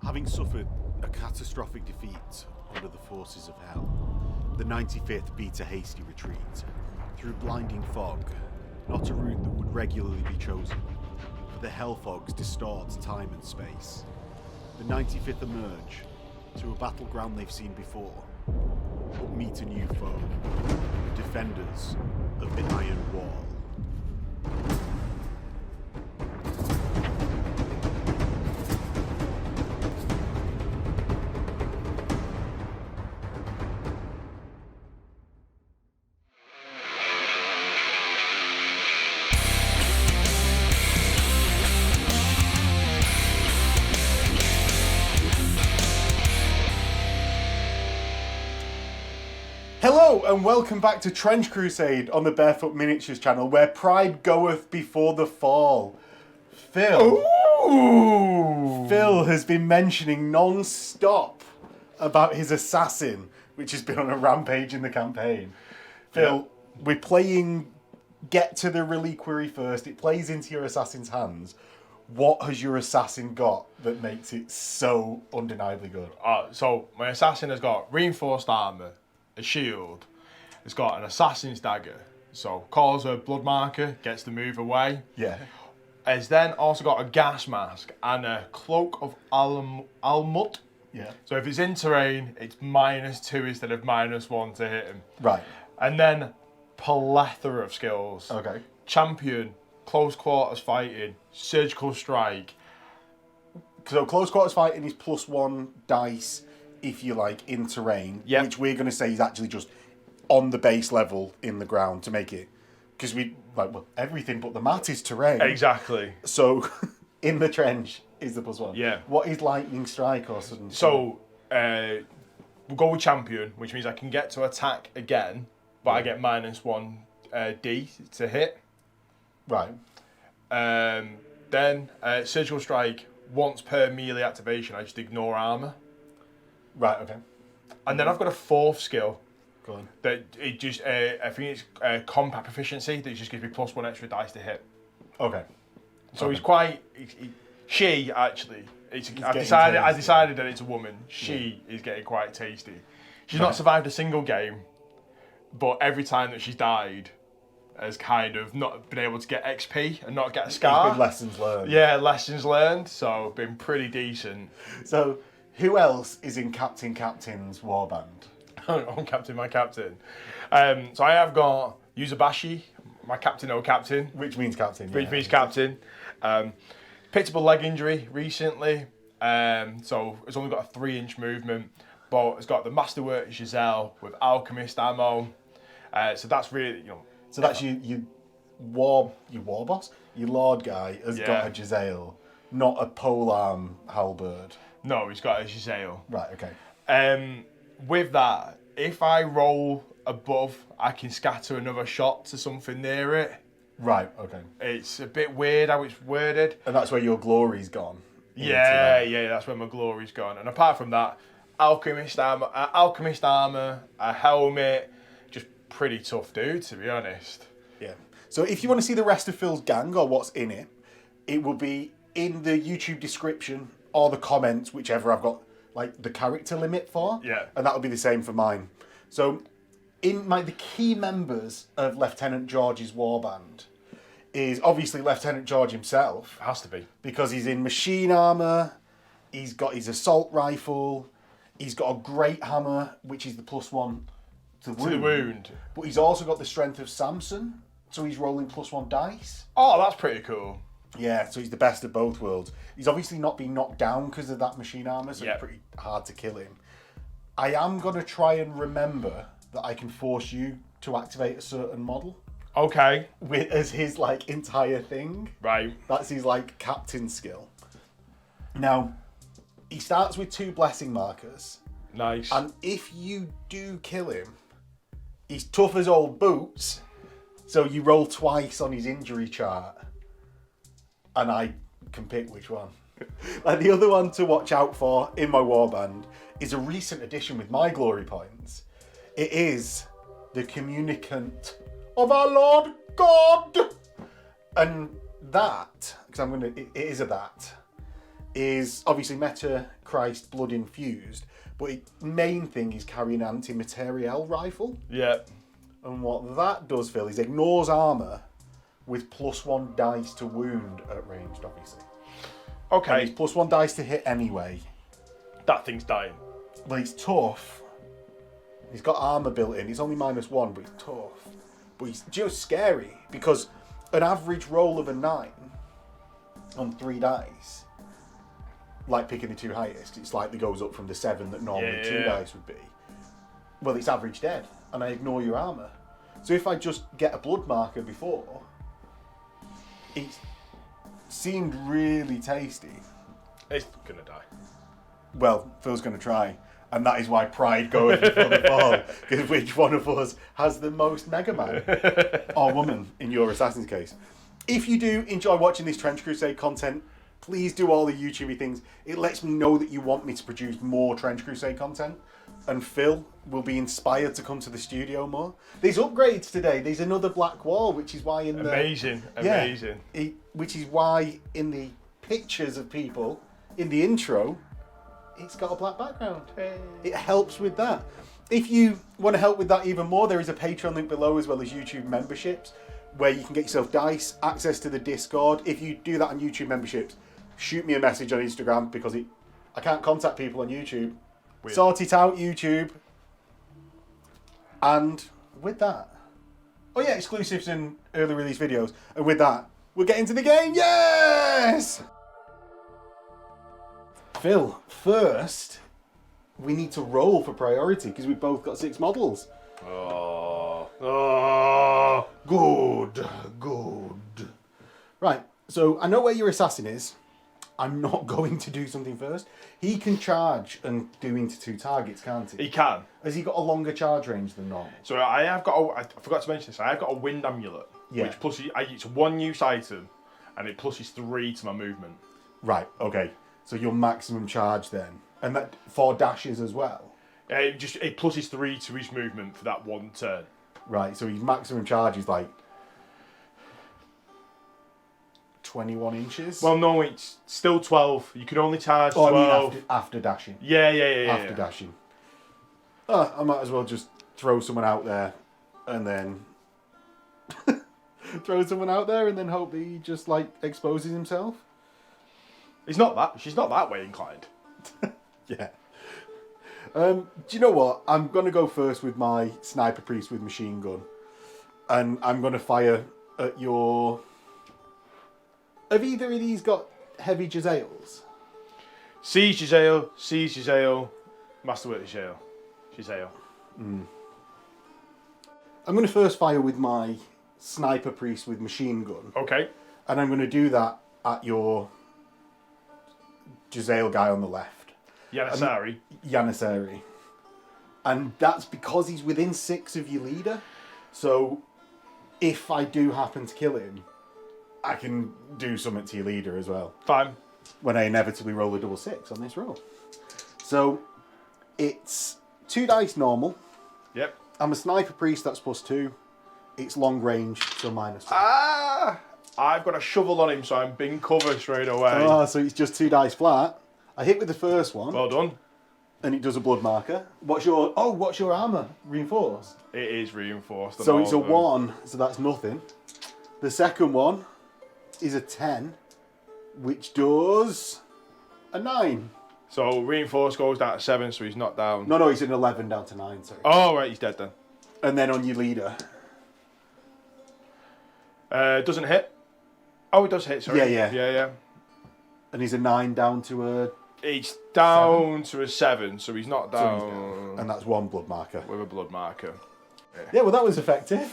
Having suffered a catastrophic defeat under the forces of hell, the 95th beat a hasty retreat through blinding fog, not a route that would regularly be chosen, for the hell fogs distort time and space. The 95th emerge to a battleground they've seen before, but meet a new foe, the defenders of the Iron Wall. Hello and welcome back to Trench Crusade on the Bearfoot Miniatures channel, where pride goeth before the fall. Phil has been mentioning non-stop about his assassin, which has been on a rampage in the campaign. Phil, we're playing Get to the Reliquary first. It plays into your assassin's hands. What has your assassin got that makes it so undeniably good? So my assassin has got reinforced armour, a shield, it's got an assassin's dagger, so calls a blood marker, gets the move away. Yeah. It's then also got a gas mask and a Cloak of Alamut. Yeah. So if it's in terrain, it's -2 instead of -1 to hit him. Right. And then plethora of skills. Okay. Champion, close quarters fighting, surgical strike. So close quarters fighting is +1 dice if you like in terrain, which we're going to say is actually just on the base level in the ground to make it, because we like everything but the mat is terrain. Exactly. So in the trench is the +1. Yeah. What is lightning strike or something? So we'll go with champion, which means I can get to attack again, but I get -1 D to hit. Right. Then surgical strike, once per melee activation, I just ignore armour. Right. Okay. And then I've got a 4th skill. Go on. That it just I think it's combat proficiency that just gives me +1 extra dice to hit. Okay. So he's quite. She actually. I decided that it's a woman. She is getting quite tasty. She's not survived a single game, but every time that she's died, has kind of not been able to get XP and not get a scar. It's been lessons learned. Yeah, lessons learned. So been pretty decent. So who else is in Captain's warband? I'm captain, my captain. So I have got Yüzbaşı, my captain, captain. Which means captain. Which means captain. Picked up a leg injury recently, so it's only got a 3-inch movement, but it's got the masterworks jezzail with alchemist ammo. So that's really, So that's your war boss, your lord guy has got a jezzail, not a polearm halberd. No, he's got a jezzail. Right. Okay. With that, if I roll above, I can scatter another shot to something near it. Right. Okay. It's a bit weird how it's worded. And that's where your glory's gone. Yeah, that's where my glory's gone. And apart from that, alchemist armor, a helmet, just pretty tough dude, to be honest. Yeah. So if you want to see the rest of Phil's gang or what's in it, it will be in the YouTube description or the comments, whichever I've got like the character limit for. Yeah. And that'll be the same for mine. So in the key members of Lieutenant George's warband is obviously Lieutenant George himself. Has to be. Because he's in machine armour, he's got his assault rifle, he's got a great hammer, which is the +1 to the wound. But he's also got the strength of Samson, so he's rolling +1 dice. Oh, that's pretty cool. Yeah, so he's the best of both worlds. He's obviously not been knocked down because of that machine armour, so it's pretty hard to kill him. I am going to try and remember that I can force you to activate a certain model. Okay. As his entire thing. Right. That's his captain skill. Now, he starts with 2 blessing markers. Nice. And if you do kill him, he's tough as old boots. So you roll twice on his injury chart. And I can pick which one. The other one to watch out for in my warband is a recent addition with my glory points. It is the communicant of our Lord God. And that, because it is a that, is obviously Meta Christ blood infused, but its main thing is carrying an anti-materiel rifle. Yeah. And what that does, Phil, is ignores armour with +1 dice to wound at ranged, obviously. Okay. And it's +1 dice to hit anyway. That thing's dying. But it's tough. He's got armour built in. It's only -1, but it's tough. But he's just scary because an average roll of a 9 on 3 dice, like picking the 2 highest, it slightly goes up from the 7 that normally 2 dice would be. Well, it's average dead, and I ignore your armour. So if I just get a blood marker before, it seemed really tasty. It's gonna die. Well, Phil's going to try. And that is why pride goes before the fall. Because which one of us has the most Mega Man? Or woman, in your Assassin's case. If you do enjoy watching this Trench Crusade content, please do all the YouTubey things. It lets me know that you want me to produce more Trench Crusade content. And Phil will be inspired to come to the studio more. There's upgrades today. There's another black wall, which is why in the... Amazing. Which is why in the pictures of people, in the intro... it's got a black background. It helps with that. If you want to help with that even more, there is a Patreon link below as well as YouTube memberships where you can get yourself dice, access to the Discord. If you do that on YouTube memberships, shoot me a message on Instagram because I can't contact people on YouTube. Weird. Sort it out, YouTube. And with that... oh yeah, exclusives and early release videos. And with that, we'll get into the game. Yes! Phil, first, we need to roll for priority because we've both got 6 models. Good. Right, so I know where your assassin is. I'm not going to do something first. He can charge and do into 2 targets, can't he? He can. Has he got a longer charge range than normal? So I forgot to mention this, I have got a wind amulet, which it's 1 use item, and it pluses 3 to my movement. Right, okay. So your maximum charge then. And that 4 dashes as well? It pluses 3 to his movement for that 1 turn. Right, so his maximum charge is like 21 inches? Well, no, it's still 12. You can only charge 12. I mean after dashing. Yeah. After dashing. I might as well just throw someone out there and then... throw someone out there and then hope that he just, like, exposes himself. She's not that way inclined. Yeah. Do you know what? I'm going to go first with my Sniper Priest with machine gun. And I'm going to fire at your... have either of these got heavy jezzails? Siege jezzail, masterworks jezzail. I'm going to first fire with my Sniper Priest with machine gun. Okay. And I'm going to do that at your jezzail guy on the left. Janissary. And that's because he's within 6 of your leader. So if I do happen to kill him, I can do something to your leader as well. Fine. When I inevitably roll a double 6 on this roll. So it's 2 dice normal. Yep. I'm a Sniper Priest, that's +2. It's long range, so -1. I've got a shovel on him, so I'm being covered straight away. Oh, so it's just 2 dice flat. I hit with the first one. Well done. And it does a blood marker. What's your armour? Reinforced? It is reinforced. So it's a 1, so that's nothing. The second one is a 10, which does a 9. So reinforced goes down to 7, so he's not down. No, he's an 11 down to 9, sorry. Oh, right, he's dead then. And then on your leader. Doesn't hit. Oh, it does hit, sorry. Yeah. And he's a 9 down to a... He's down to a 7, so he's not down. So he's down. And that's 1 blood marker. With a blood marker. Yeah, well, that was effective.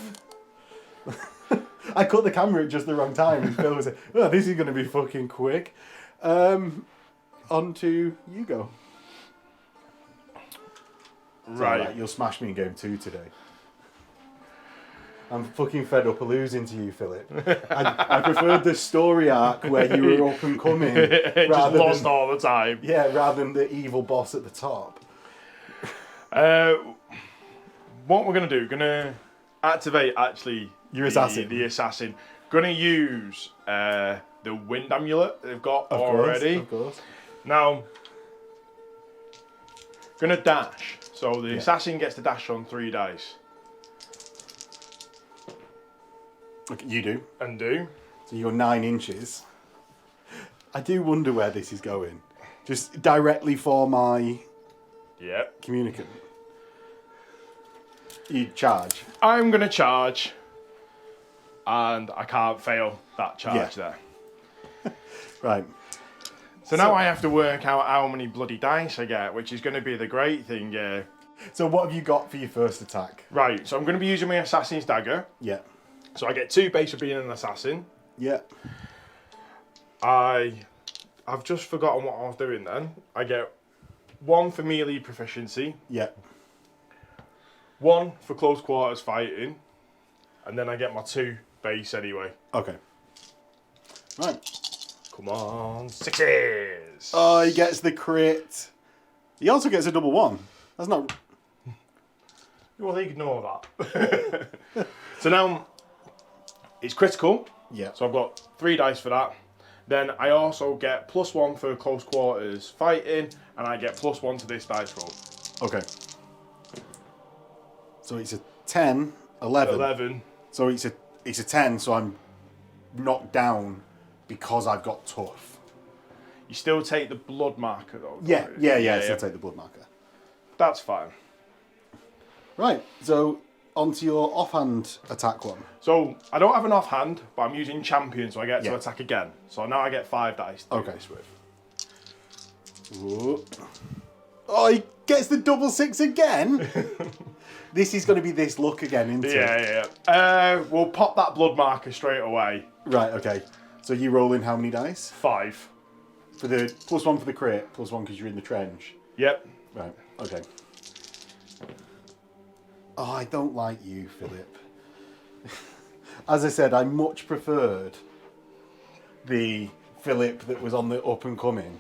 I cut the camera at just the wrong time, and Phil was like, oh, this is going to be fucking quick. On to you go. Right. You'll smash me in game 2 today. I'm fucking fed up of losing to you, Philip. I preferred the story arc where you were up and coming. Just lost all the time. Yeah, rather than the evil boss at the top. What we're going to do, going to activate actually your assassin. The assassin. Going to use the wind amulet they've got already. Of course. Now, gonna dash. So the assassin gets to dash on 3 dice. Okay, you do. And do. So you're 9 inches. I do wonder where this is going. Just directly for my communicant. You charge. I'm gonna charge. And I can't fail that charge there. Right. So now I have to work out how many bloody dice I get, which is going to be the great thing, yeah. So what have you got for your first attack? Right, so I'm going to be using my assassin's dagger. Yeah. So I get 2 base for being an assassin. Yeah. I've just forgotten what I was doing then. I get 1 for melee proficiency. Yeah. 1 for close quarters fighting. And then I get my 2 base anyway. Okay. Right. Come on, 6s. Oh, he gets the crit. He also gets a double 1. That's not... Well, ignore that. So now, it's critical. Yeah. So I've got 3 dice for that. Then I also get +1 for close quarters fighting, and I get +1 to this dice roll. Okay. So it's a 10, 11. 11. So it's a 10, so I'm knocked down because I've got tough. You still take the blood marker though. Yeah. So take the blood marker. That's fine. Right, so onto your offhand attack one. So I don't have an offhand, but I'm using champion, so I get to attack again. So now I get 5 dice to do this with. Ooh. Oh, he gets the double 6 again? This is going to be this luck again, isn't it? Yeah. We'll pop that blood marker straight away. Right, okay. So you roll in how many dice? 5. For the +1 for the crit, +1 because you're in the trench. Yep. Right, okay. Oh, I don't like you, Philip. As I said, I much preferred the Philip that was on the up and coming.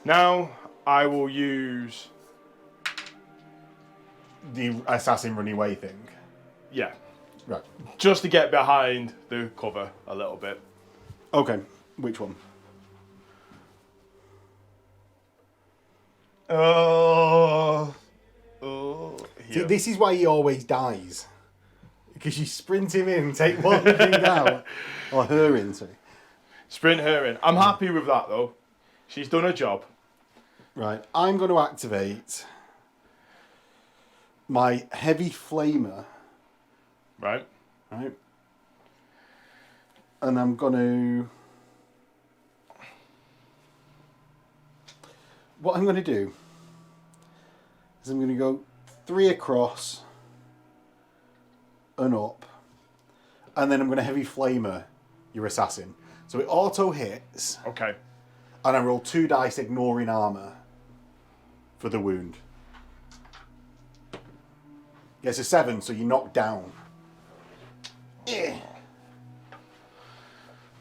Now I will use the assassin running away thing. Yeah. Right. Just to get behind the cover a little bit. Okay. Which one? See, this is why he always dies. Because you sprint him in, take one thing out. Or her in, sorry. Sprint her in. I'm happy with that though. She's done her job. Right. I'm going to activate my heavy flamer. Right. Right. And I'm going to... What I'm going to do is I'm going to go 3 across and up. And then I'm going to heavy flamer your assassin. So it auto hits. Okay. And I roll 2 dice ignoring armour for the wound. Yeah, it's a 7, so you knock down. Yeah.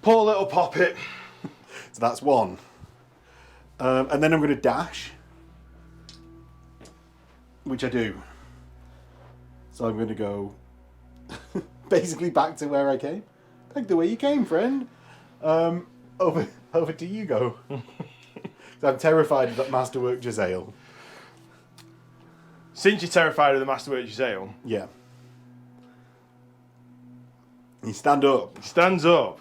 Poor little poppet. So that's 1. And then I'm going to dash. Which I do. So I'm going to go basically back to where I came. Back the way you came, friend. Over to you go. I'm terrified of that masterwork jezzail. Since you're terrified of the masterwork jezzail. Yeah. You stand up. He stands up.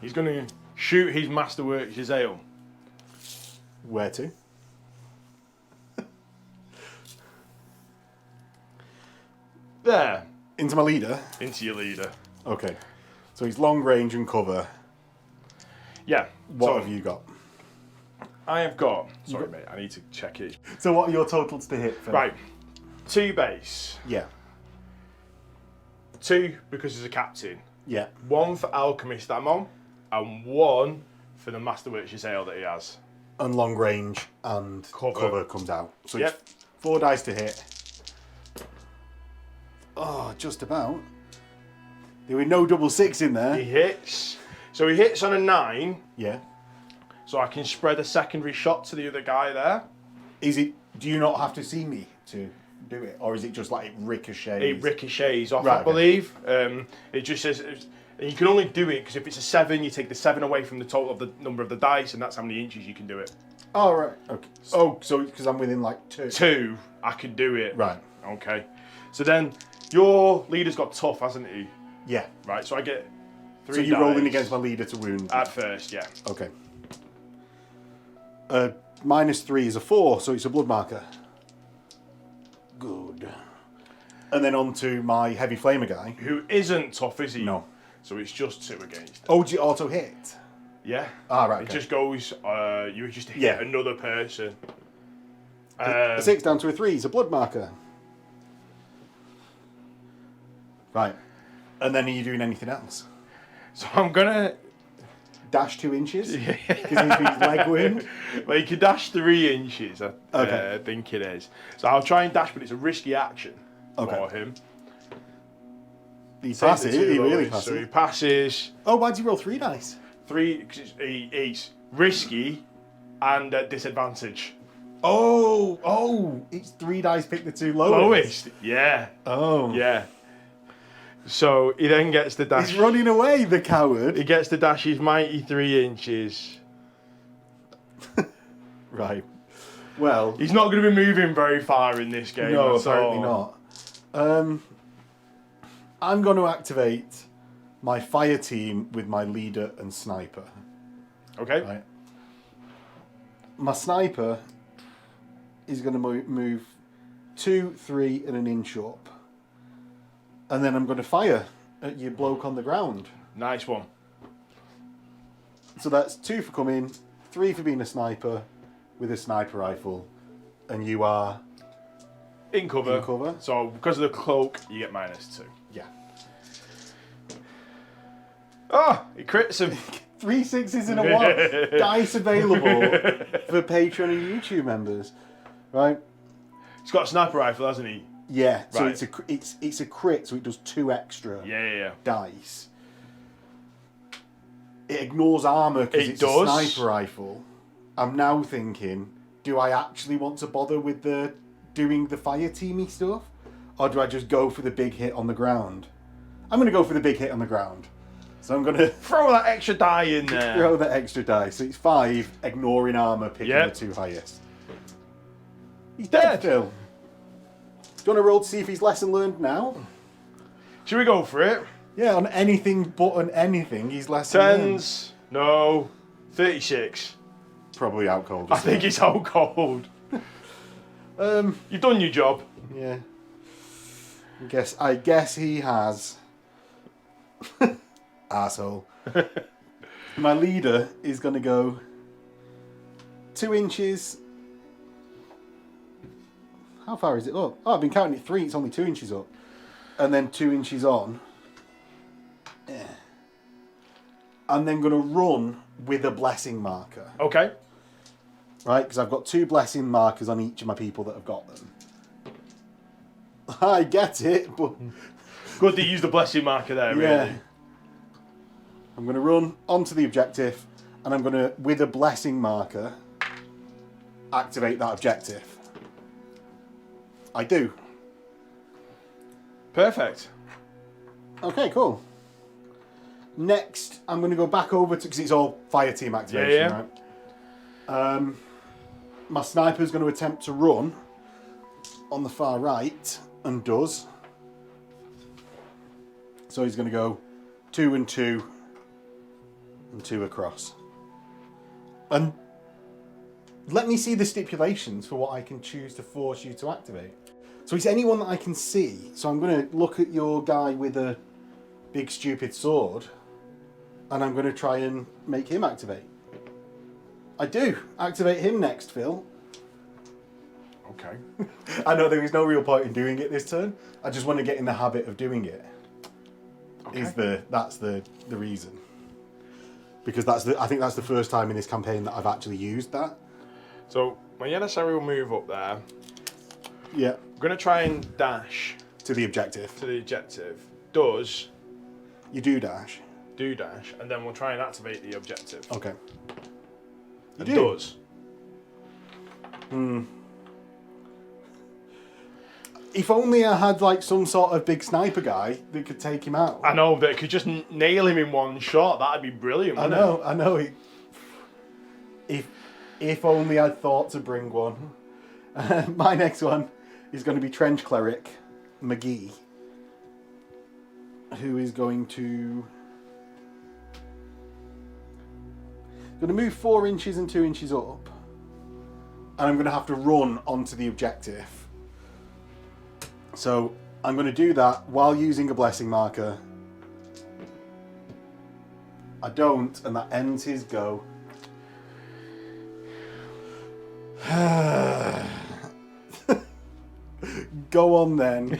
He's going to shoot his masterwork jezzail. Where to? There. Into my leader? Into your leader. Okay. So he's long range and cover. Yeah. What have you got? I have got... Sorry, mate. I need to check it. So what are your totals to hit, Phil? Right. 2 base. Yeah. 2 because he's a captain. Yeah. 1 for alchemist I'm on. And 1 for the masterwork jezzail that he has. And long range and cover comes out. So it's 4 dice to hit. Oh, just about. There were no double 6 in there. He hits. So he hits on a 9. Yeah. So I can spread a secondary shot to the other guy there. Is it? Do you not have to see me to do it, or is it just like it ricochets? It ricochets off, Right, I believe. It just says And you can only do it because if it's a 7, you take the 7 away from the total of the number of the dice, and that's how many inches you can do it. Oh, right. Okay. Oh, so because I'm within like 2. 2, I can do it. Right. Okay. So then your leader's got tough, hasn't he? Yeah. Right. So I get 3 So you're dice rolling against my leader to wound? at first, yeah. Okay. -3 is a 4, so it's a blood marker. Good. And then on to my heavy flamer guy. Who isn't tough, is he? No. So it's just 2 against him. Oh, do you auto hit? Yeah. Ah, right. It Okay. just goes, you just hit Yeah. another person. A 6 down to a 3 is a blood marker. Right. And then are you doing anything else? So I'm going to... Dash 2 inches? Because he's leg wound? Well, you can dash 3 inches, I think it is. So I'll try and dash, but it's a risky action for him. He passes, he really passes. So he passes. Oh, why did you roll 3 dice? 3, because he's risky and at disadvantage. Oh, it's 3 dice, pick the 2 lowest. Lowest, yeah. Oh. Yeah. So he then gets the dash. He's running away, the coward. He gets to dash his mighty 3 inches. Right. Well, He's not going to be moving very far in this game. no, at apparently all. not. I'm going to activate my fire team with my leader and sniper. Okay. Right. My sniper is going to move 2, 3, and an inch up. And then I'm going to fire at your bloke on the ground. Nice one. So that's 2 for coming, 3 for being a sniper with a sniper rifle. And you are... In cover. In cover. So because of the cloak, you get -2. Yeah. Oh, he crits him. 3 6s in a 1. Dice available for Patreon and YouTube members. Right? He's got a sniper rifle, hasn't he? Yeah, so Right. it's a crit, so it does 2 extra Yeah. dice. It ignores armour because It it's does. a sniper rifle. I'm now thinking, do I actually want to bother with doing the fire teamy stuff? Or do I just go for the big hit on the ground? I'm going to go for the big hit on the ground. So I'm going to Throw that extra die in there. throw that extra die. So it's 5, ignoring armour, picking Yep. the 2 highest. He's dead, Phil. Do you want to roll to see if he's lesson learned now? Should we go for it? Yeah, on anything but on anything, he's lesson learned. 10s. No. 36. Probably out cold. I think it's out cold. You've done your job. Yeah. I guess he has. Asshole. My leader is going to go 2 inches. How far is it up? Oh, I've been counting it 3. It's only 2 inches up. And then 2 inches on. Yeah. I'm then going to run with a blessing marker. Okay. Right? Because I've got 2 blessing markers on each of my people that have got them. I get it, but... Good that you used the blessing marker there, really. I'm going to run onto the objective, and I'm going to, with a blessing marker, activate that objective. I do. Perfect. Okay, cool. Next, I'm going to go back over to, because it's all fire team activation, right? My sniper's going to attempt to run on the far right, and does. So he's going to go 2 and 2, and 2 across. And let me see the stipulations for what I can choose to force you to activate. So it's anyone that I can see. So I'm going to look at your guy with a big stupid sword, and I'm going to try and make him activate. I do. Activate him next, Phil. Okay. I know there is no real point in doing it this turn. I just want to get in the habit of doing it. Okay. That's the reason. Because I think that's the first time in this campaign that I've actually used that. So my emissary will move up there. Yeah. I'm going to try and dash To the objective. to the objective. Does You do dash. do dash, and then we'll try and activate the objective. Okay. You It do. does. If only I had like some sort of big sniper guy that could take him out. I know, that could just nail him in one shot. That'd be brilliant, wouldn't it? I know. If only I'd thought to bring one. My next one is going to be Trench Cleric McGee, who is going to move 4 inches and 2 inches up, and I'm going to have to run onto the objective. So I'm going to do that while using a blessing marker. I don't, and that ends his go. Go on then.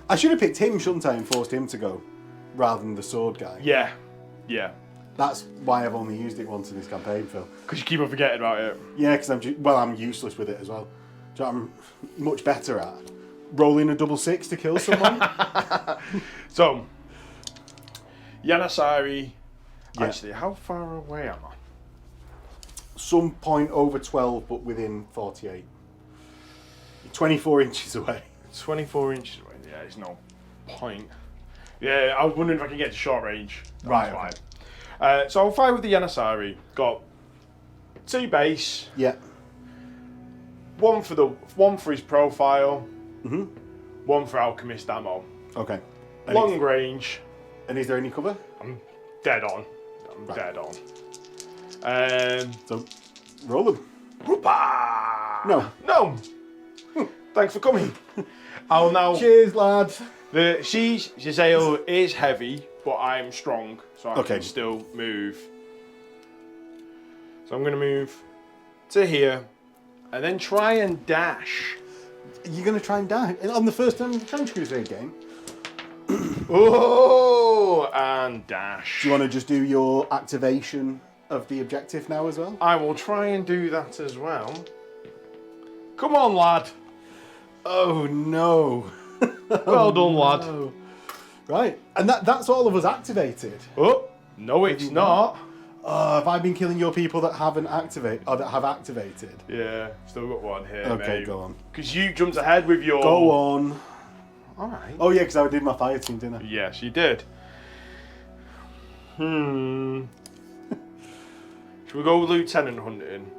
I should have picked him, shouldn't I, and forced him to go rather than the sword guy. Yeah. That's why I've only used it once in this campaign, Phil. Because you keep on forgetting about it. Yeah, because I'm useless with it as well. Do you know what I'm much better at? Rolling a 6 to kill someone. So, Yanasari. Yeah. Actually, how far away am I? Some point over 12, but within 48. 24 inches away. 24 inches away. Yeah, it's no point. Yeah, I was wondering if I could get to short range. Right. Okay. So I'll fire with the Yanasari. Got 2 base. Yeah. One for his profile. Mm-hmm. 1 for alchemist ammo. Okay. Long range. And is there any cover? I'm dead on. Dead on. So, roll them. Whoopah! No. Thanks for coming. I'll now. Cheers, lad. The jezzail is heavy, but I'm strong, so I can still move. So I'm going to move to here, and then try and dash. You're going to try and dash on the first Trench Crusade game? Oh, and dash. Do you want to just do your activation of the objective now as well? I will try and do that as well. Come on, lad. Oh no. Well done, lad. No. Right, and that's all of us activated. Oh, no, it's not. Have I been killing your people that haven't activated, or that have activated? Yeah, still got one here, Okay, mate. go on. Because you jumped ahead with your... Go on. Alright. Oh yeah, because I did my fire team, didn't I? Yes, you did. Should we go Lieutenant hunting?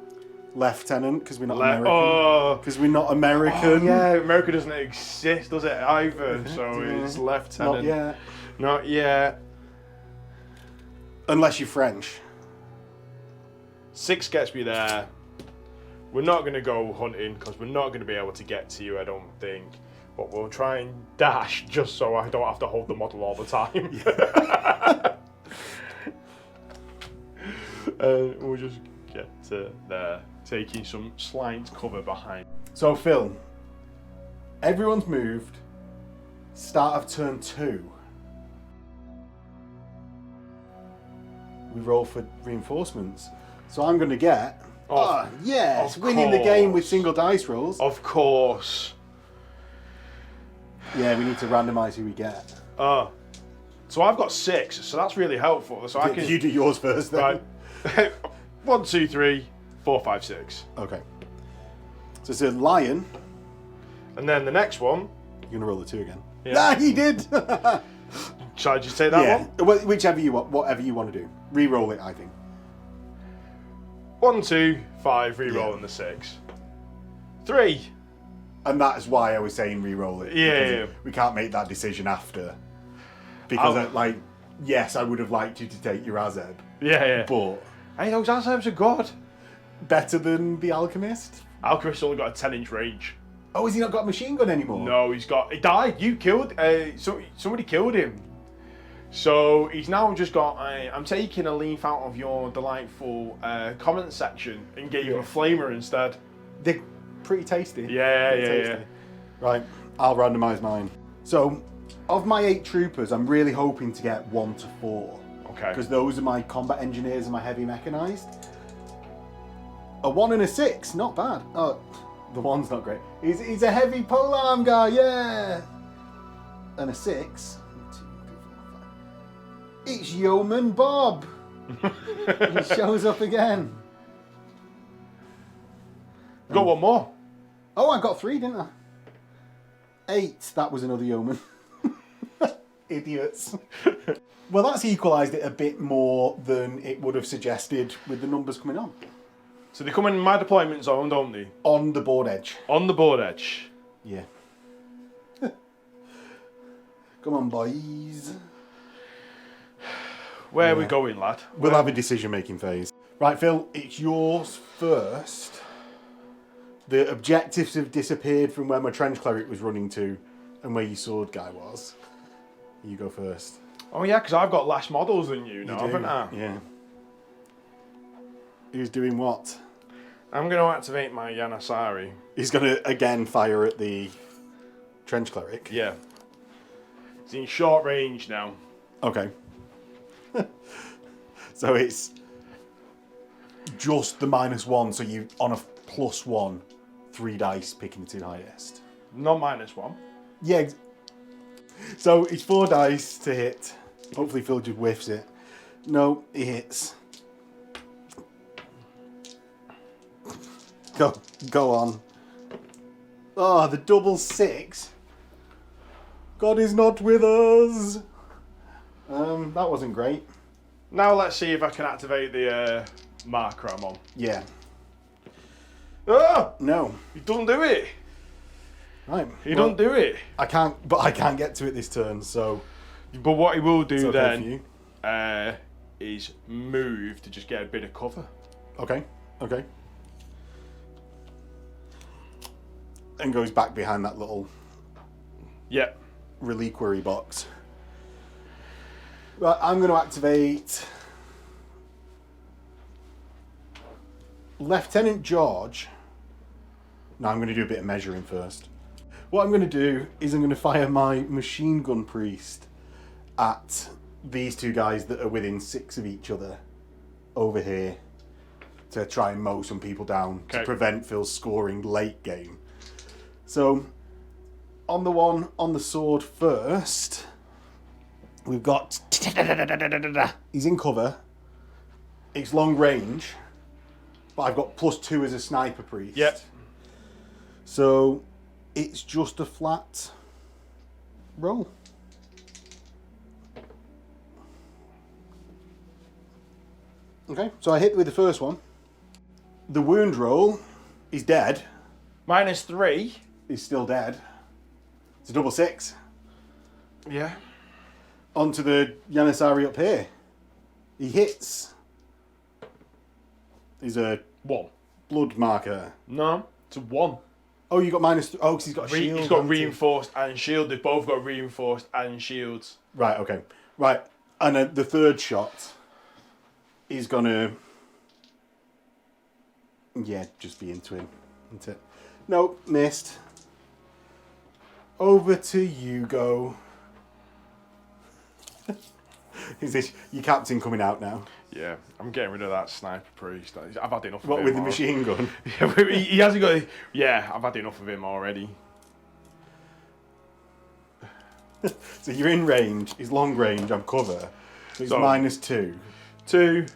Lieutenant, because we're not American. Oh. Because we're not American. Oh, yeah, America doesn't exist, does it, either? So it's Lieutenant. Not yet. Not yet. Unless you're French. 6 gets me there. We're not going to go hunting because we're not going to be able to get to you, I don't think. But we'll try and dash just so I don't have to hold the model all the time. We'll just get to there, taking some slight cover behind. So Phil, everyone's moved. Start of turn 2. We roll for reinforcements. So I'm going to get... yes! Winning the game with single dice rolls. Of course. Yeah, we need to randomise who we get. So I've got 6, so that's really helpful. So I can... You do yours first then. Right. 1, 2, 3, 4, 5, 6. Okay. So it's a lion. And then the next one... You're going to roll the 2 again. Yeah. Ah, he did! Shall I just take that one? Well, whichever you want, whatever you want to do. Re-roll it, I think. 1, 2, 5, re-rolling the 6. 3. And that is why I was saying re-roll it. Yeah. We can't make that decision after. Because, yes, I would have liked you to take your Azeb. Yeah. But... Hey, those Azebs are good. Better than the Alchemist? Alchemist only got a 10-inch range. Oh, has he not got a machine gun anymore? No, he died. You killed... somebody killed him. So he's now just got... I'm taking a leaf out of your delightful comment section and gave him a flamer instead. They're pretty tasty. Yeah. Right, I'll randomise mine. So, of my 8 troopers, I'm really hoping to get 1 to 4. Okay. Because those are my combat engineers and my heavy mechanised. A 1 and a 6, not bad. Oh, the 1's not great. He's a heavy polearm guy, yeah! And a 6. 1, 2, 3, 4, 5. It's Yeoman Bob! He shows up again. Got one more. Oh, I got 3, didn't I? 8. That was another yeoman. Idiots. Well, that's equalised it a bit more than it would have suggested with the numbers coming on. So they come in my deployment zone, don't they? On the board edge. On the board edge. Yeah. Come on, boys. Where are we going, lad? We'll have a decision-making phase. Right, Phil, it's yours first. The objectives have disappeared from where my trench cleric was running to and where your sword guy was. You go first. Oh yeah, because I've got less models than you now, haven't I? Yeah. Who's doing what? I'm going to activate my Janissary. He's going to, again, fire at the trench cleric. Yeah. It's in short range now. Okay. So it's just the -1, so you on a +1, 3 dice picking the 2 highest. Not -1. Yeah. So it's 4 dice to hit. Hopefully Phil just whiffs it. No, he hits. Go on. Oh, the double 6. God is not with us. That wasn't great. Now let's see if I can activate the marker I'm on. Yeah. Oh! No. He doesn't do it. Right. He don't do it. I can't get to it this turn, so. But what he will do It's okay for then is move to just get a bit of cover. Okay. Okay. And goes back behind that little Yep. reliquary box. Right, I'm going to activate Lieutenant George. No, I'm going to do a bit of measuring first. What I'm going to do is I'm going to fire my machine gun priest at these 2 guys that are within 6 of each other over here to try and mow some people down to prevent Phil scoring late game. So, on the one on the sword first, we've got... He's in cover. It's long range, but I've got +2 as a sniper priest. Yep. So, it's just a flat roll. Okay, so I hit with the first one. The wound roll is dead. -3. He's still dead. It's a double 6. Yeah. Onto the Janissary up here. He hits. He's a 1. blood marker. No, it's a 1. Oh, you got -3. Oh, because he's got a shield. He's got hasn't he? reinforced and shield. They've both got reinforced and shields. Right, okay. Right, and the third shot is going to... Yeah, just be into him. Isn't it? Nope, missed. Over to you go. Is this your captain coming out now? Yeah, I'm getting rid of that sniper priest. I've had enough of him. What, with the already. machine gun? Yeah, he hasn't got... Yeah, I've had enough of him already. So you're in range, he's long range, I'm cover. So it's -2.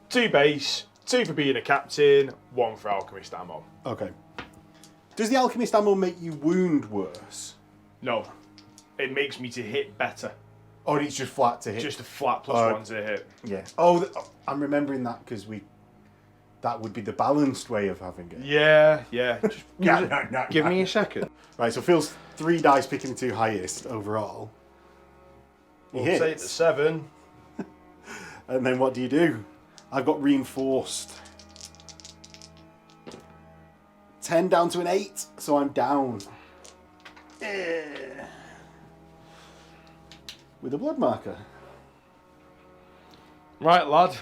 2 base, 2 for being a captain, 1 for alchemist ammo. Okay. Does the alchemist ammo make you wound worse? No, it makes me to hit better. Or it's just flat to hit? Just a flat +1 to hit. Yeah. Oh, I'm remembering that because that would be the balanced way of having it. Yeah, yeah. Just give No. me a second. Right, so Phil's 3 dice picking the 2 highest overall. He We'll take hits. the 7. And then what do? I've got reinforced. 10 down to an 8, so I'm down. With a blood marker. Right, lad.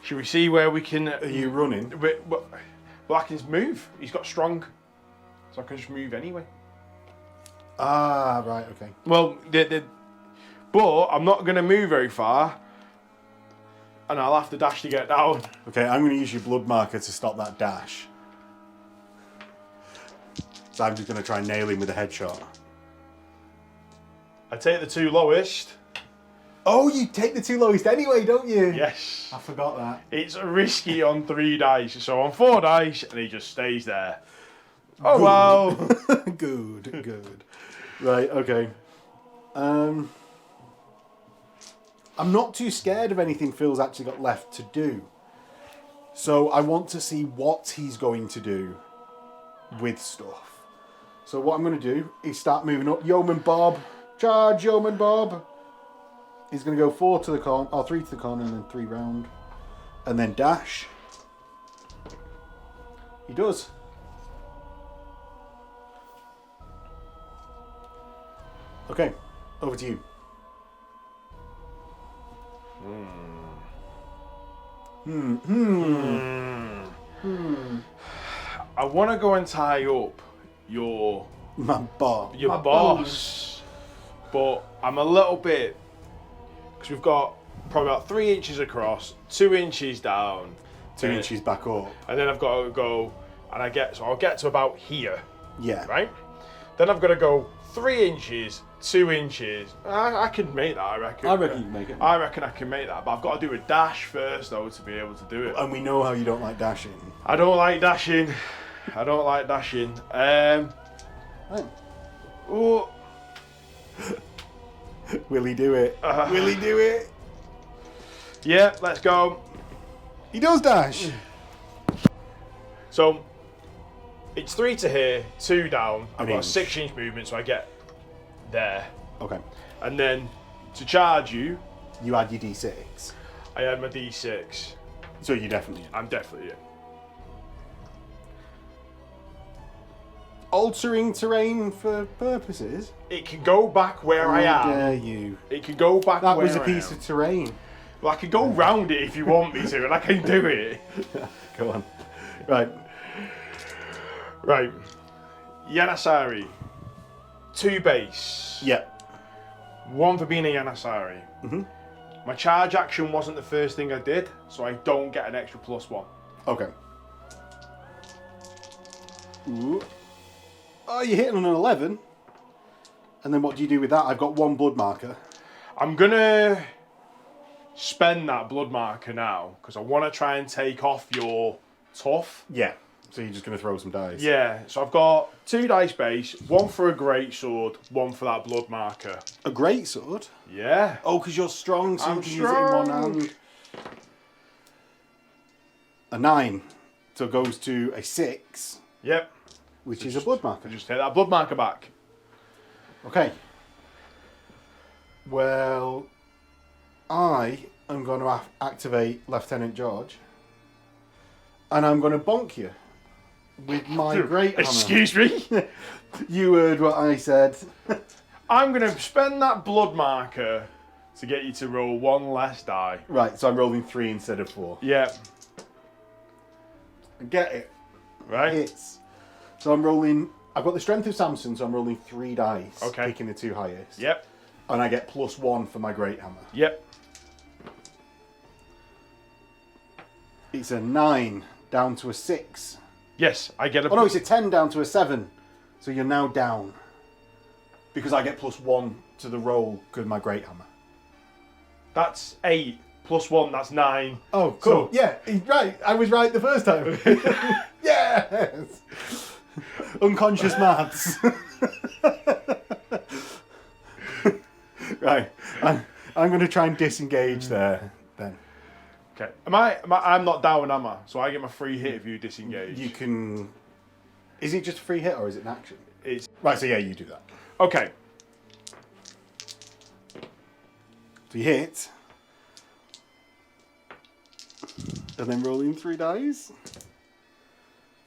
Should we see where we can... Are you running? Well, I can move. He's got strong. So I can just move anyway. Ah, right, okay. Well, but I'm not going to move very far. And I'll have to dash to get down. Okay, I'm going to use your blood marker to stop that dash. So I'm just going to try and nail him with a headshot. I take the 2 lowest. Oh, you take the 2 lowest anyway, don't you? Yes. I forgot that. It's risky on 3 dice. So on 4 dice, and he just stays there. Oh, wow. Good. Right, okay. I'm not too scared of anything Phil's actually got left to do. So I want to see what he's going to do with stuff. So what I'm going to do is start moving up. Yeoman Bob. Charge, Yeoman Bob. He's going to go 4 to the corner, or 3 to the corner, and then 3 round. And then dash. He does. Okay, over to you. I want to go and tie up your My Bob. your boss, but I'm a little bit, because we've got probably about 3 inches across, 2 inches down, 2 inches back up. and then I've got to go, and I'll get to about here, Yeah. right? Then I've got to go 3 inches, 2 inches. I can make that, I reckon. I reckon you can make it. I reckon I can make that, but I've got to do a dash first, though, to be able to do it. And we know how you don't like dashing. I don't like dashing. I don't like dashing. Right. Oh, Will he do it? Will he do it? yeah, let's go. He does dash. So, it's 3 to here, 2 down. I've got a inch. 6-inch movement, so I get there. Okay. And then, to charge you, You add your D6. I add my D6. So you definitely. I'm definitely in. Altering terrain for purposes? It can go back where I How am. dare you? It can go back That where was a I piece am. of terrain. Well, I can go round it if you want me to, and I can do it. Go on. Right. Right. Yanasari. 2 base. Yeah. 1 for being a Yanasari. My charge action wasn't the first thing I did, so I don't get an extra +1. Okay. Ooh. Oh, you're hitting on an 11. And then what do you do with that? I've got 1 blood marker. I'm gonna spend that blood marker now, because I want to try and take off your tough. Yeah. So you're just going to throw some dice. Yeah, so I've got 2 dice base, 1 for a great sword, 1 for that blood marker. A great sword? Yeah. Oh, because you're strong, so I'm you can use it in one strong. hand. A 9. So it goes to a 6, Yep. which is a blood marker. Just take that blood marker back. Okay. Well, I am going to activate Lieutenant George. And I'm going to bonk you with my great hammer. Excuse me? You heard what I said. I'm going to spend that blood marker to get you to roll 1 less die. Right, so I'm rolling 3 instead of 4. Yep. Get it. Right? Hits. So I'm rolling... I've got the strength of Samson, so I'm rolling 3 dice. Okay. Picking the 2 highest. Yep. And I get +1 for my great hammer. Yep. It's a 9 down to a 6. Yes, I get a... Oh no, it's a 10 down to a 7. So you're now down. Because I get +1 to the roll because of my great hammer. That's 8 plus 1, that's 9. Oh, cool. So- Yeah, he's right. I was right the first time. Yes! Unconscious maths. Right. I'm going to try and disengage there then. Okay. I'm not down, am I? So I get my free hit if you disengage. You can... Is it just a free hit or is it an action? It's... Right, so yeah, you do that. Okay. So you hit. And then rolling 3 dice.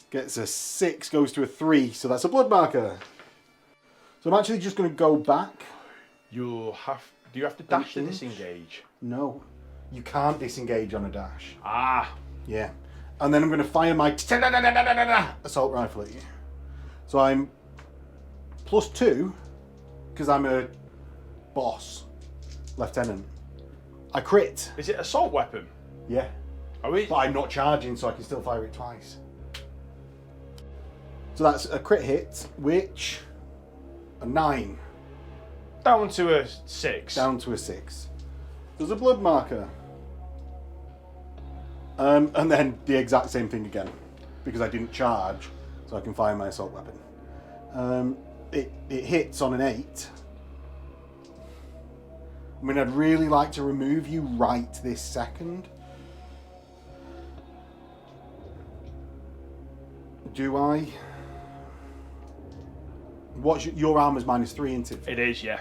Gets a 6, goes to a 3, so that's a blood marker. So I'm actually just going to go back. Do you have to dash to inch? disengage? No, you can't disengage on a dash. Ah. Yeah. And then I'm going to fire my assault rifle at you. So I'm +2, because I'm a boss, lieutenant. I crit. Is it assault weapon? Yeah. Are we? But I'm not charging, so I can still fire it twice. So that's a crit hit, which a 9 Down to a 6. down to a 6. There's a blood marker. And then the exact same thing again, because I didn't charge. So I can fire my assault weapon. It hits on an 8. I mean, I'd really like to remove you right this second. Do I? Your armor's -3 into? It is, yeah.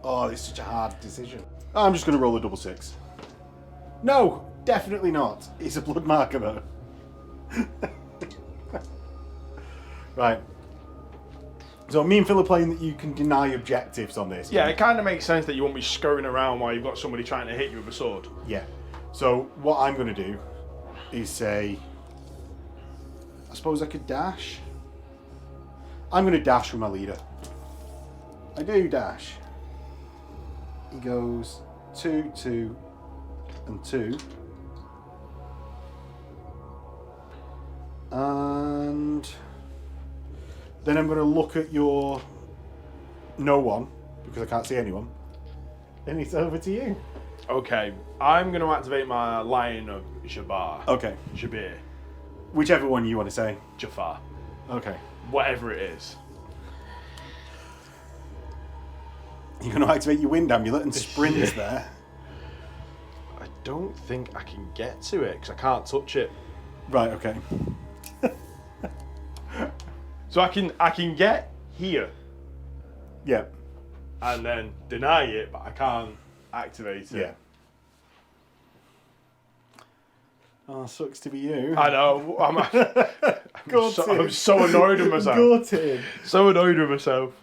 Oh, it's such a hard decision. I'm just going to roll a double 6. No, definitely not. It's a blood marker though. Right. So me and Phil are playing that you can deny objectives on this. Yeah, it kind of makes sense that you won't be scurrying around while you've got somebody trying to hit you with a sword. Yeah. So what I'm going to do is say, I suppose I could dash. I'm going to dash with my leader. I do dash. He goes 2, 2, and 2. And then I'm going to look at your no one, because I can't see anyone. And it's over to you. Okay, I'm going to activate my Lion of Jabbar. Okay. Jabir. Whichever one you want to say. Jafar. Okay. Whatever it is. You're going to activate your wind amulet and sprint there. I don't think I can get to it because I can't touch it. Right, okay. So I can get here Yeah. and then deny it, but I can't activate it. Yeah. Oh, sucks to be you. I know. I'm so annoyed with myself. Gutted. So annoyed with myself.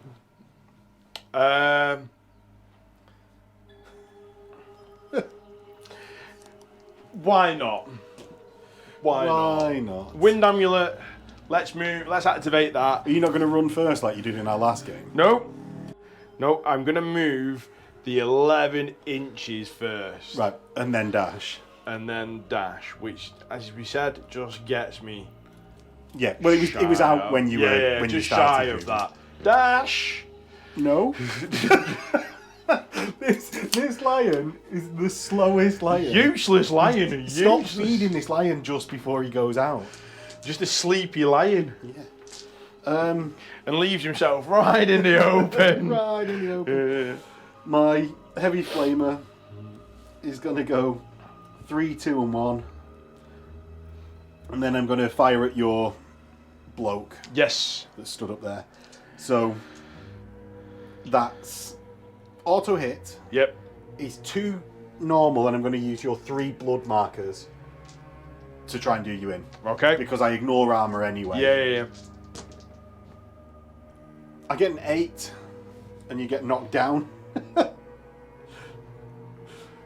Why not? Why not? Wind amulet. Let's move. Let's activate that. Are you not going to run first like you did in our last game? Nope. Nope. I'm gonna move the 11 inches first. Right, and then dash. And then dash, which, as we said, just gets me. Yeah. Well, it was out when you were when just you started. shy of that. Dash. No. This lion is the slowest lion. Useless lion. Stop Useless. feeding this lion just before he goes out. Just a sleepy lion. Yeah. And leaves himself right in the open. Right in the open. My heavy flamer is going to go 3, 2, and 1. And then I'm going to fire at your bloke Yes. that stood up there. So that's auto hit. Yep. Is 2 normal, and I'm going to use your 3 blood markers to try and do you in. Okay. Because I ignore armor anyway. Yeah. I get an 8, and you get knocked down. Do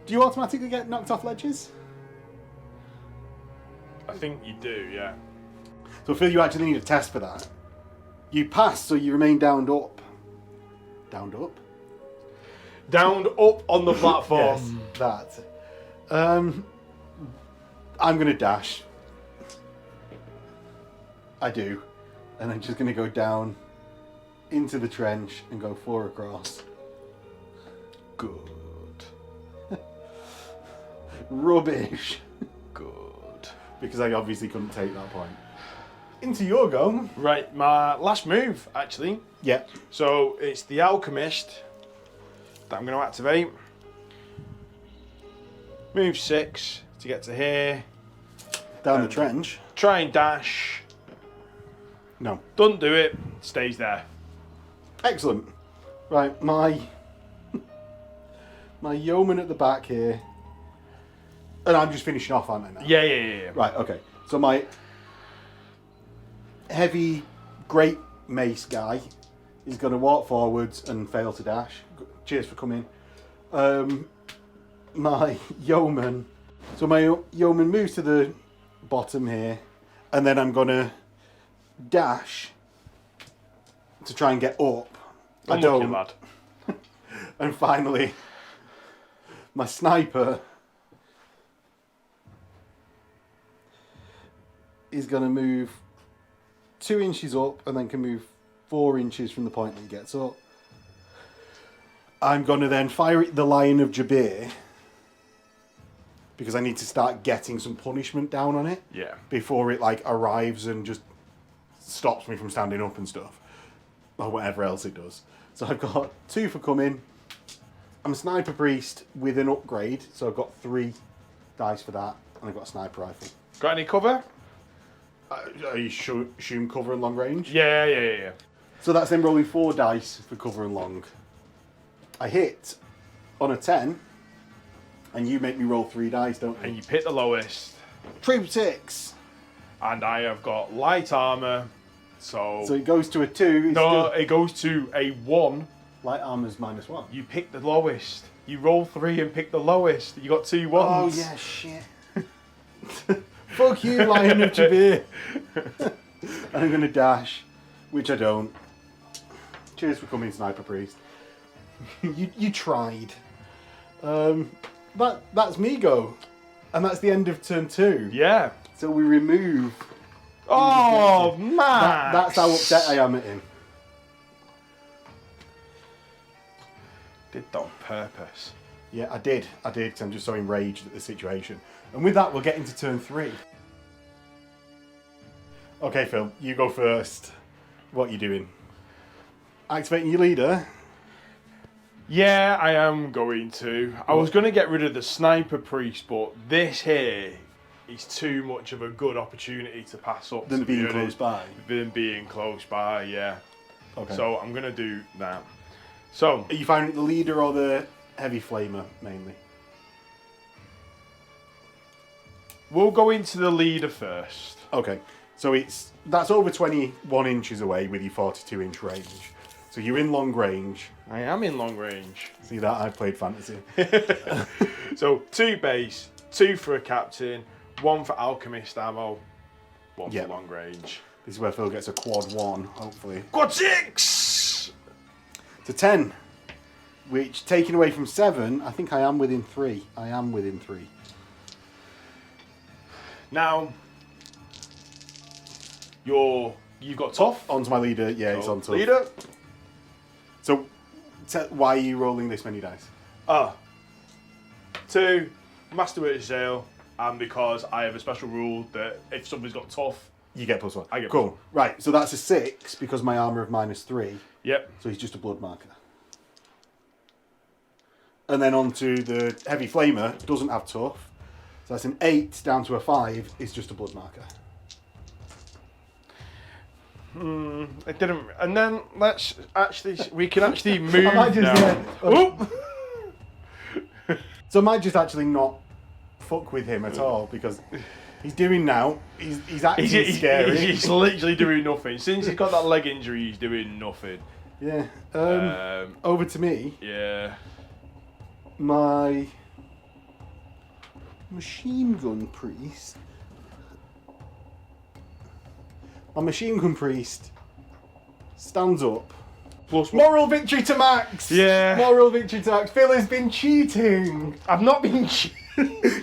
you automatically get knocked off ledges? I think you do, yeah. So Phil, you actually need a test for that. You pass, so you remain downed up. Downed up? Downed up on the platform. Yes, that. I'm going to dash. I do. And I'm just going to go down into the trench and go 4 across. Good. Rubbish. Good. Because I obviously couldn't take that point. Into your go. Right, my last move, actually. Yeah. So it's the Alchemist that I'm going to activate. Move 6 to get to here. Down the trench. Try and dash. No. Doesn't do it. Stays there. Excellent. Right, my yeoman at the back here. And I'm just finishing off, aren't I now? Yeah. Right, okay. So my heavy, great mace guy is going to walk forwards and fail to dash. Cheers for coming. My yeoman... So my yeoman moves to the bottom here. And then I'm going to dash to try and get up. I Unlucky don't. lad. And finally, my sniper is going to move 2 inches up and then can move 4 inches from the point that he gets up. I'm going to then fire at the Lion of Jabir because I need to start getting some punishment down on it. Yeah. Before it like arrives and just stops me from standing up and stuff, or whatever else it does. So I've got 2 for coming. I'm a sniper priest with an upgrade, so I've got 3 dice for that, and I've got a sniper rifle. Got any cover? Are you assume cover and long range? Yeah. So that's then rolling 4 dice for cover and long. I hit on a 10, and you make me roll 3 dice, don't you? And you pick the lowest. Troop 6. And I have got light armour, so it goes to a 2. it goes to a 1. Light armor's -1. You pick the lowest. You roll 3 and pick the lowest. You got 2 ones. Oh yeah, shit. Fuck you, Lion of Jabir. I'm gonna dash, which I don't. Cheers for coming, Sniper Priest. you tried. That's me go, and that's the end of turn 2. Yeah. So we remove. Oh man. That's how upset I am at him. Did that on purpose. Yeah, I did, because I'm just so enraged at the situation. And with that, we'll get into turn 3. Okay, Phil, you go first. What are you doing? Activating your leader. Yeah, I am going to. I was going to get rid of the sniper priest, but this here is too much of a good opportunity to pass up. Than being close by. Than being close by, yeah. Okay. So I'm going to do that. So, are you finding the leader or the heavy flamer mainly? We'll go into the leader first. Okay. So that's over 21 inches away with your 42-inch range. So you're in long range. I am in long range. See that? I've played fantasy. So 2 base, 2 for a captain, 1 for alchemist ammo, 1 for long range. This is where Phil gets a quad 1, hopefully. Quad 6! To 10, which taken away from 7, I think I am within 3. I am within 3. Now, you've got tough. Onto my leader, yeah, it's on tough. Leader. So, why are you rolling this many dice? 2, masterworks jezzail, and because I have a special rule that if somebody's got tough, you get +1. I get cool. Right, so that's a 6 because my armour of -3. Yep. So he's just a blood marker. And then onto the heavy flamer, doesn't have tough. So that's an 8 down to a 5, is just a blood marker. It didn't. And then we can actually move I might just, now. So I might just actually not fuck with him at all because he's doing now. He's acting scary. He's literally doing nothing. Since he's got that leg injury, he's doing nothing. Yeah. Over to me. Yeah. My machine gun priest. My machine gun priest stands up. +1. Moral victory to Max! Yeah. Moral victory to Max. Phil has been cheating. I've not been cheating.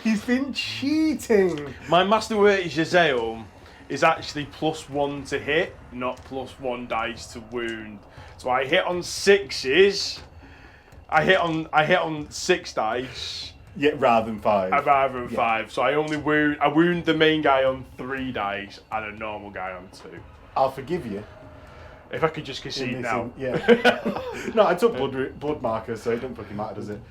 He's been cheating. My masterworks jezzail is actually +1 to hit, not +1 dice to wound. So I hit on 6s. I hit on 6 dice. Yeah, rather than 5. Rather than 5. So I wound the main guy on 3 dice and a normal guy on 2. I'll forgive you. If I could just concede now. Yeah. No, I took blood markers, so it doesn't fucking matter, does it?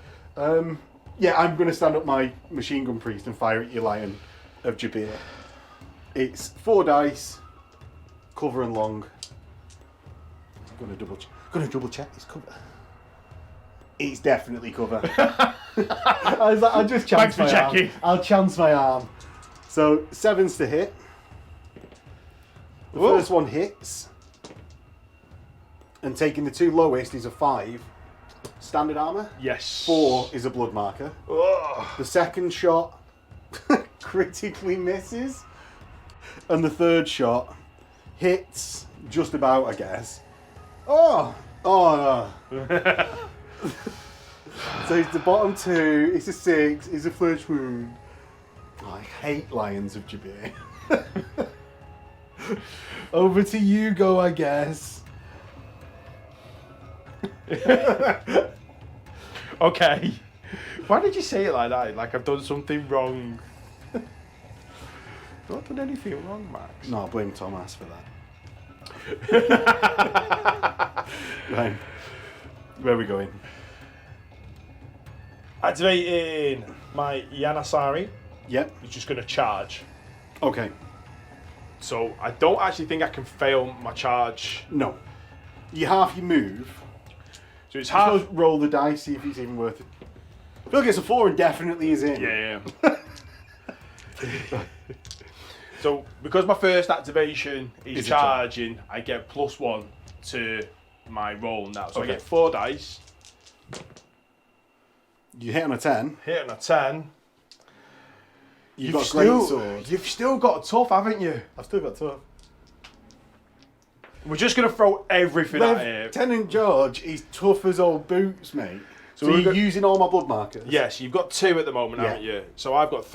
Yeah, I'm going to stand up my machine gun priest and fire at your Lion of Jabir. It's 4 dice, cover and long. I'm going to double check this cover. It's definitely cover. I was like, I'll just chance my arm. I'll chance my arm. So 7's to hit. The first one hits. And taking the 2 lowest is a 5. Standard armour. Yes. 4 is a blood marker. Ugh. The second shot critically misses. And the third shot hits just about, I guess. Oh no. So it's the bottom 2, it's a 6, it's a flesh wound. Oh, I hate Lions of Jabir. Over to you go, I guess. Okay. Why did you say it like that? Like I've done something wrong. I've not done anything wrong, Max. No, I blame Thomas for that. Right. Where are we going? Activating my Yanasari. Yep. He's just going to charge. Okay. So I don't actually think I can fail my charge. No. You half your move. So it's half. Just roll the dice, see if it's even worth it. I feel like it's a 4 and definitely is in. Yeah. So because my first activation is charging, I get +1 to my roll now. So I get 4 dice. You hit on a 10. Hit on a 10. You've got a great sword. You've still got tough, haven't you? I've still got tough. We're just going to throw everything at him. Lieutenant George is tough as old boots, mate. So you're using all my blood markers? Yes, you've got 2 at the moment, haven't you? So I've got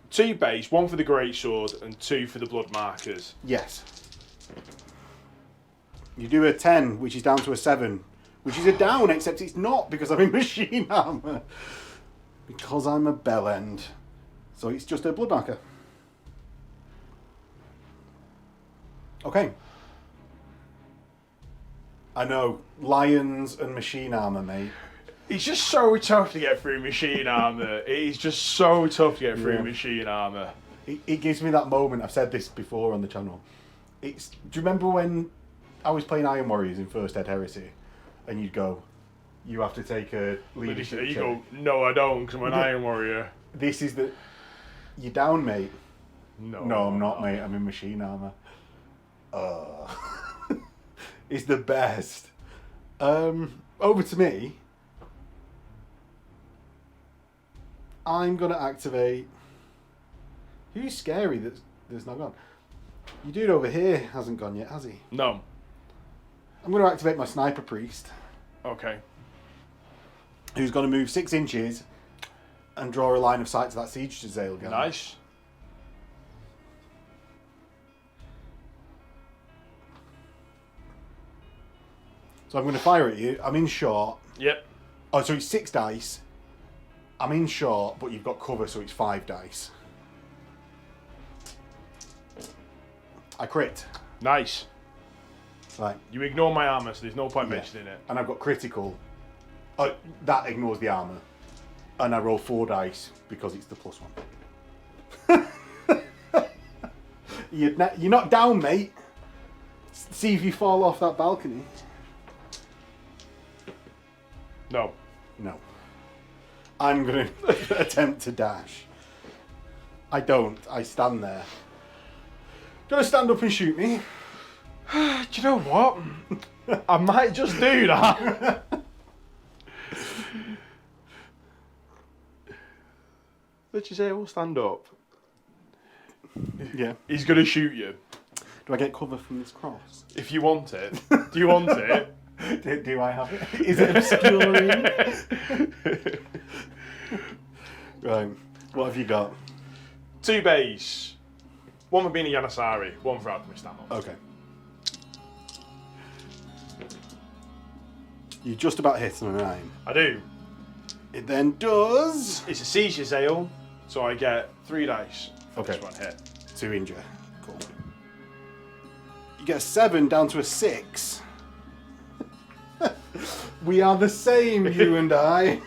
2 base, 1 for the great sword and 2 for the blood markers. Yes. You do a 10, which is down to a 7, which is a down, except it's not because I'm in machine armour. Because I'm a bell end. So it's just a blood marker. Okay. I know, lions and machine armour, mate. It's just so tough to get through machine armour. It is just so tough to get through machine armour. It gives me that moment, I've said this before on the channel. Do you remember when I was playing Iron Warriors in First Ed Heresy? And you'd go, you have to take a leadership check. You go, no I don't, because I'm an Iron Warrior. This is the... You're down, mate. No, I'm not, mate. I'm in machine armour. It's the best. Over to me. I'm going to activate... Who's scary that's not gone? Your dude over here hasn't gone yet, has he? No. I'm going to activate my Sniper Priest. Okay. Who's going to move 6 inches and draw a line of sight to that siege jezzail guy. Nice. So I'm going to fire at you. I'm in short. Yep. Oh, so it's 6 dice. I'm in short, but you've got cover, so it's 5 dice. I crit. Nice. Right. You ignore my armour, so there's no point mentioning it. And I've got critical. That ignores the armour. And I roll 4 dice because it's the +1. You're not down, mate. See if you fall off that balcony. No. No. I'm going to attempt to dash. I don't. I stand there. Gonna stand up and shoot me. Do you know what? I might just do that. Let's just say we'll stand up. Yeah. He's gonna shoot you. Do I get cover from this cross? If you want it. Do you want it? Do I have it? Is it obscuring? Right. What have you got? 2 base. 1 for being a Yanasari, 1 for Alchemist ammo. Okay. You just about hit on a 9. I do. It then does... It's a siege jezzail, so I get 3 dice for Okay. this one hit. 2 injure. Cool. You get a 7 down to a 6. We are the same, you and I.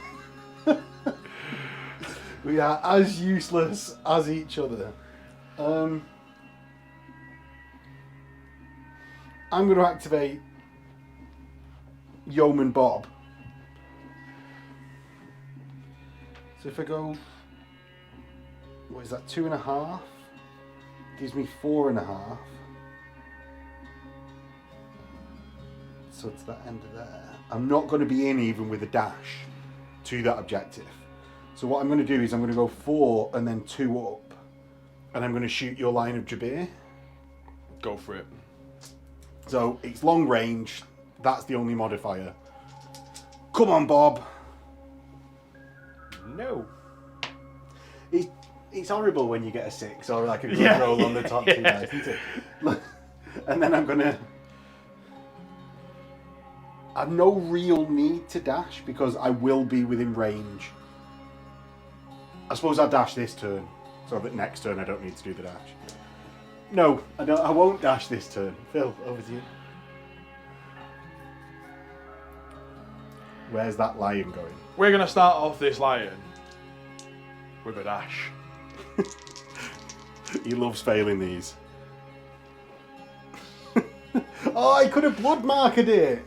We are as useless as each other. I'm going to activate Yeoman Bob. So if I go, what is that, 2.5? Gives me 4.5. So it's that end of there. I'm not going to be in even with a dash to that objective. So what I'm going to do is I'm going to go 4 and then 2 up. And I'm going to shoot your line of Jabir. Go for it. So it's long range. That's the only modifier. Come on, Bob. No. It's horrible when you get a 6 or like a good roll on the top 2 dice, isn't it? And then I'm going to... I have no real need to dash because I will be within range I suppose I'll dash this turn, so that next turn I don't need to do the dash. No, I don't. I won't dash this turn. Phil, over to you. Where's that lion going? We're going to start off this lion with a dash. He loves failing these. Oh, I could have blood marked it.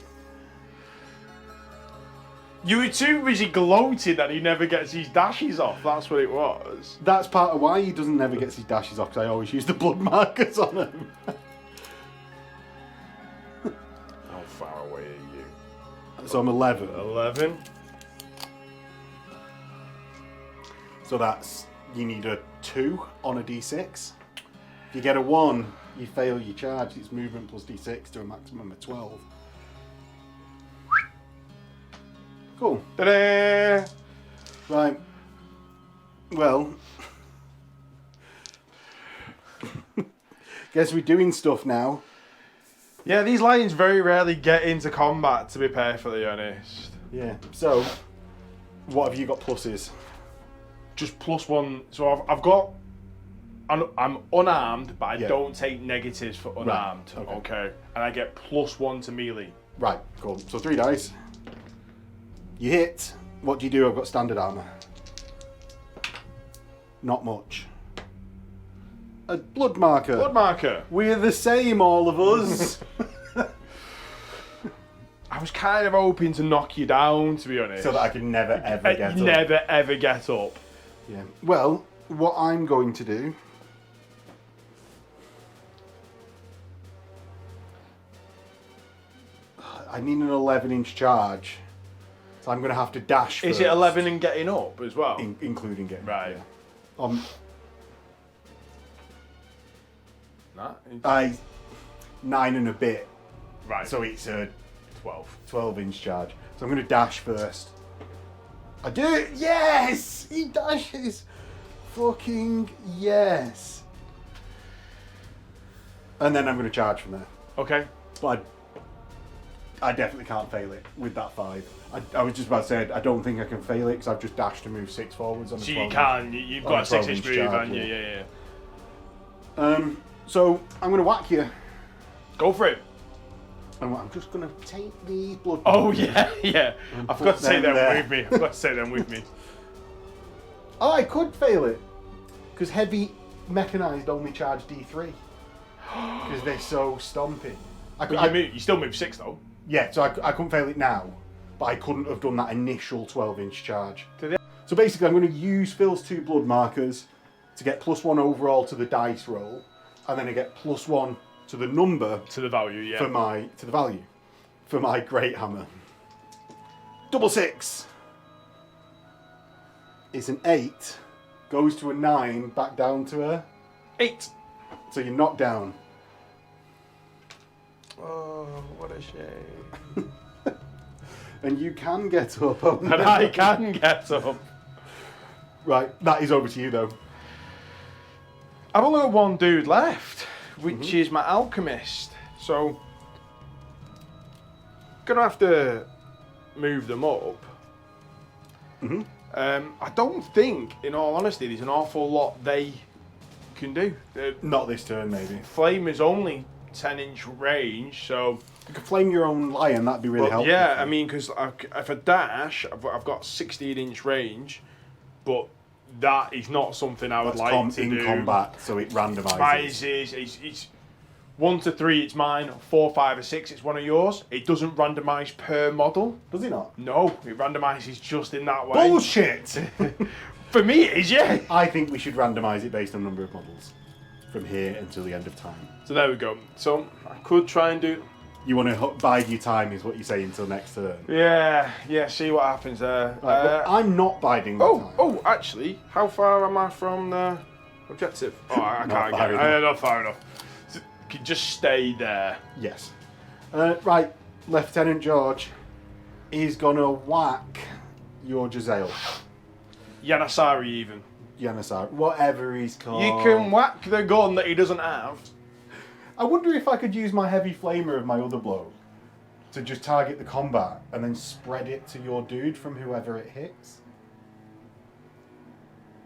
You were too busy gloating that he never gets his dashes off. That's what it was. That's part of why he doesn't never get his dashes off, because I always use the blood markers on him. How far away are you? So I'm 11. 11. So that's, you need a 2 on a d6. If you get a 1, you fail your charge. It's movement plus d6 to a maximum of 12. Cool. Ta-da! Right. Well, guess we're doing stuff now. Yeah, these lions very rarely get into combat, to be perfectly honest. Yeah. So, what have you got pluses? Just +1. So I've got. I'm unarmed, but I Yeah. don't take negatives for unarmed. Right, okay. Okay. And I get +1 to melee. Right. Cool. So 3 dice. You hit. What do you do? I've got standard armor. Not much. A blood marker. Blood marker. We're the same, all of us. I was kind of hoping to knock you down, to be honest. So that I can never ever get up. Never ever get up. Yeah. Well, what I'm going to do. I need an 11-inch charge. So I'm going to have to dash Is first, it 11 and getting up as well? including getting Right. Yeah. Nah, 9 and a bit. right. So it's a 12. 12-inch charge. So I'm going to dash first. I do it! Yes! He dashes! Fucking yes! And then I'm going to charge from there. Okay. But I definitely can't fail it with that 5. I was just about to say, I don't think I can fail it because I've just dashed to move 6 forwards on the So 12. you can. You've on got a a 6-inch 12-inch move, charge, haven't you? yeah. Yeah. So I'm going to whack you. Go for it. And I'm just going to take these blood. Oh, yeah, yeah. And I've put got to take them them there. with me. I've got to take them with me. Oh, I could fail it. Because heavy mechanized only charge D3. Because they're so stomping. But you still move 6, though. Yeah, so I couldn't fail it now. But I couldn't have done that initial 12-inch charge. Did it? So basically, I'm going to use Phil's 2 blood markers to get +1 overall to the dice roll. And then I get +1 to the number To the value, yeah. to the value for my great hammer. Double 6 is an 8, goes to a 9, back down to a 8. So you're knocked down. Oh, what a shame. And you can get up. Oh, And I can get up. Right, that is over to you though. I've only got one dude left, which is my alchemist. So, gonna have to move them up. I don't think, in all honesty, there's an awful lot they can do. Not this turn, maybe. Flame is only 10-inch range, so. You could flame your own lion, that'd be really helpful. Yeah, I mean, because if I dash, I've got 16-inch range, but that is not something I would like to do. In combat, so it randomizes. It's 1 to 3, it's mine. 4, 5, or 6, it's one of yours. It doesn't randomise per model. Does it not? No, it randomises just in that way. Bullshit! For me, it is, yeah. I think we should randomise it based on number of models from here until the end of time. So there we go. So I could try and do. You want to bide your time, is what you say, until next turn. Yeah. See what happens there. Right, but I'm not biding my time. Oh, actually, how far am I from the objective? Oh, I Not can't far get. enough. Not far enough. Just stay there. Yes. Right, Lieutenant George is gonna whack your jezzail. Yanasari even. Janissar, whatever he's called. You can whack the gun that he doesn't have. I wonder if I could use my heavy flamer of my other blow to just target the combat and then spread it to your dude from whoever it hits.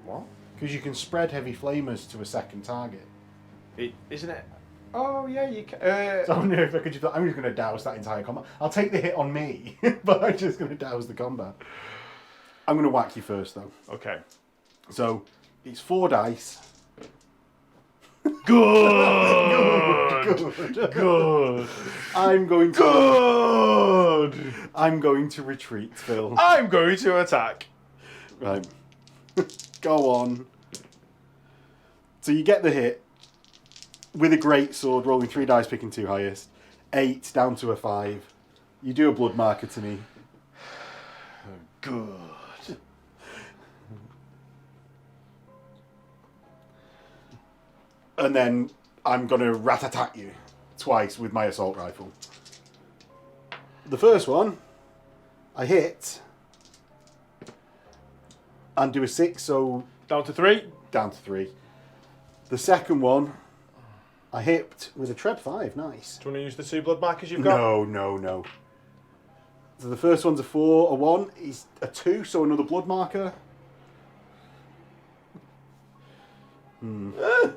What? Because you can spread heavy flamers to a second target. Isn't it? Oh yeah, you can. So I wonder if I could just. I'm just going to douse that entire combat. I'll take the hit on me, but I'm just going to douse the combat. I'm going to whack you first, though. Okay. So it's 4 dice. Good. Good. I'm going to. Good. I'm going to retreat, Phil. I'm going to attack. Right. Go on. So you get the hit with a great sword, rolling 3 dice, picking 2 highest. 8 down to a 5. You do a blood marker to me. Good. And then I'm going to rat-attack you twice with my assault rifle. The first one, I hit and do a 6, so Down to 3. down to 3. The second one, I hit with a Treb 5, nice. Do you want to use the 2 blood markers you've got? No. So the first one's a 4, a 1, is a 2, so another blood marker. There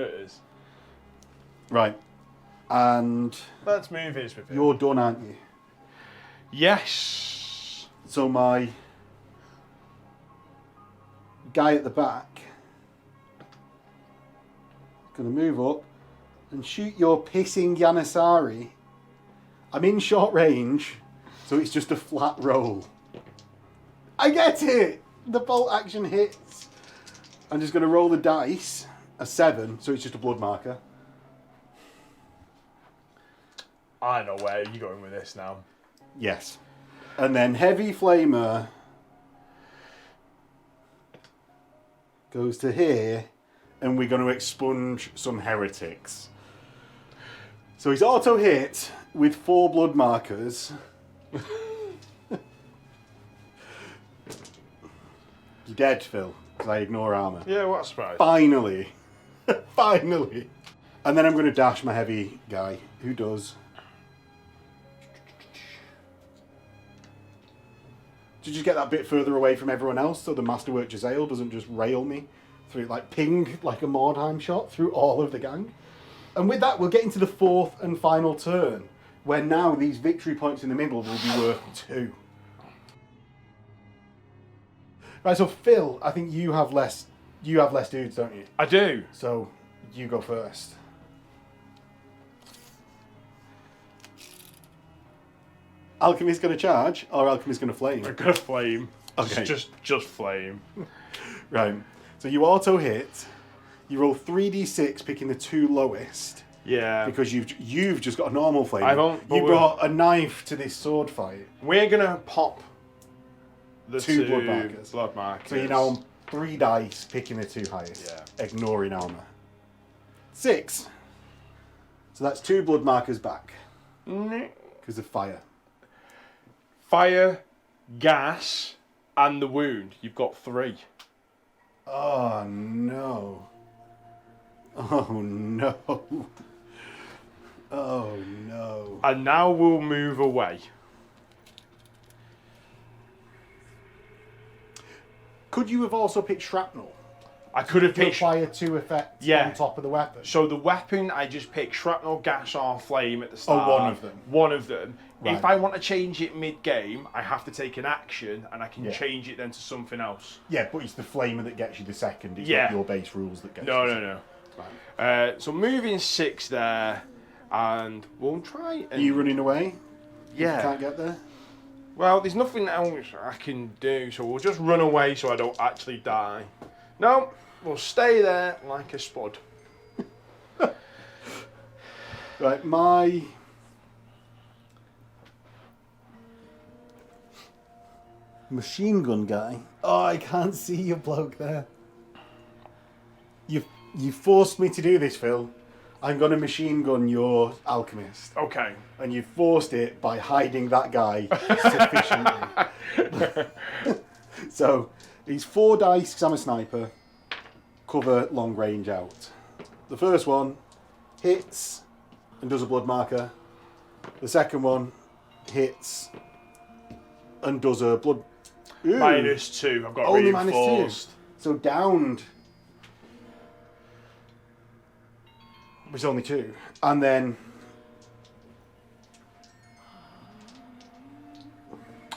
it is. Right. And Let's move his with it. you're done, aren't you? Yes. So my guy at the back going to move up and shoot your pissing Janissary. I'm in short range, so it's just a flat roll. I get it! The bolt action hits. I'm just going to roll the dice, a 7, so it's just a blood marker. I know where you're going with this now. Yes. And then Heavy Flamer goes to here, and we're going to expunge some heretics. So he's auto hit with 4 blood markers. You're dead, Phil, because I ignore armour. Yeah, what a surprise. Finally. Finally. And then I'm going to dash my heavy guy, who does. To just get that bit further away from everyone else so the masterwork jezzail doesn't just rail me through, like ping like a Mordheim shot through all of the gang. And with that, we'll get into the 4th and final turn, where now these victory points in the middle will be worth 2. Right, so Phil, I think you have less dudes, don't you? I do. So you go first. Alchemist going to charge, or Alchemist going to flame? We're gonna flame. Okay. Just flame. Right. So you auto hit. You roll 3d6, picking the 2 lowest, Yeah. because you've just got a normal flame. I don't- but You brought a knife to this sword fight. We're gonna pop the 2 2 blood markers. So So you're now on 3 dice, picking the 2 highest. Yeah. Ignoring armor. 6. So that's 2 blood markers back because of fire. Fire, gas, and the wound. You've got 3. Oh no. Oh no. Oh no. And now we'll move away. Could you have also picked shrapnel? I could have To picked. apply 2 effects Yeah. on top of the weapon? So the weapon, I just picked shrapnel, gas, or flame at the start. one of them. One of them. Right. If I want to change it mid-game, I have to take an action, and I can Yeah. change it then to something else. Yeah, but it's the flamer that gets you the second. It's Yeah. not your base rules that get No, you. no, no. Right. So moving 6 there, and we'll try. Are And, you running away? yeah. You can't get there? Well, there's nothing else I can do, so we'll just run away so I don't actually die. No, we'll stay there like a spud. Right, my... machine gun guy. Oh, I can't see your bloke there. You forced me to do this, Phil. I'm going to machine gun your alchemist. Okay. And you forced it by hiding that guy sufficiently. So, these 4 dice, because I'm a sniper, cover long range out. The first one hits and does a blood marker. The second one hits and does a blood... Ooh. -2. I've got Only reinforced. -2. So downed was only 2. And then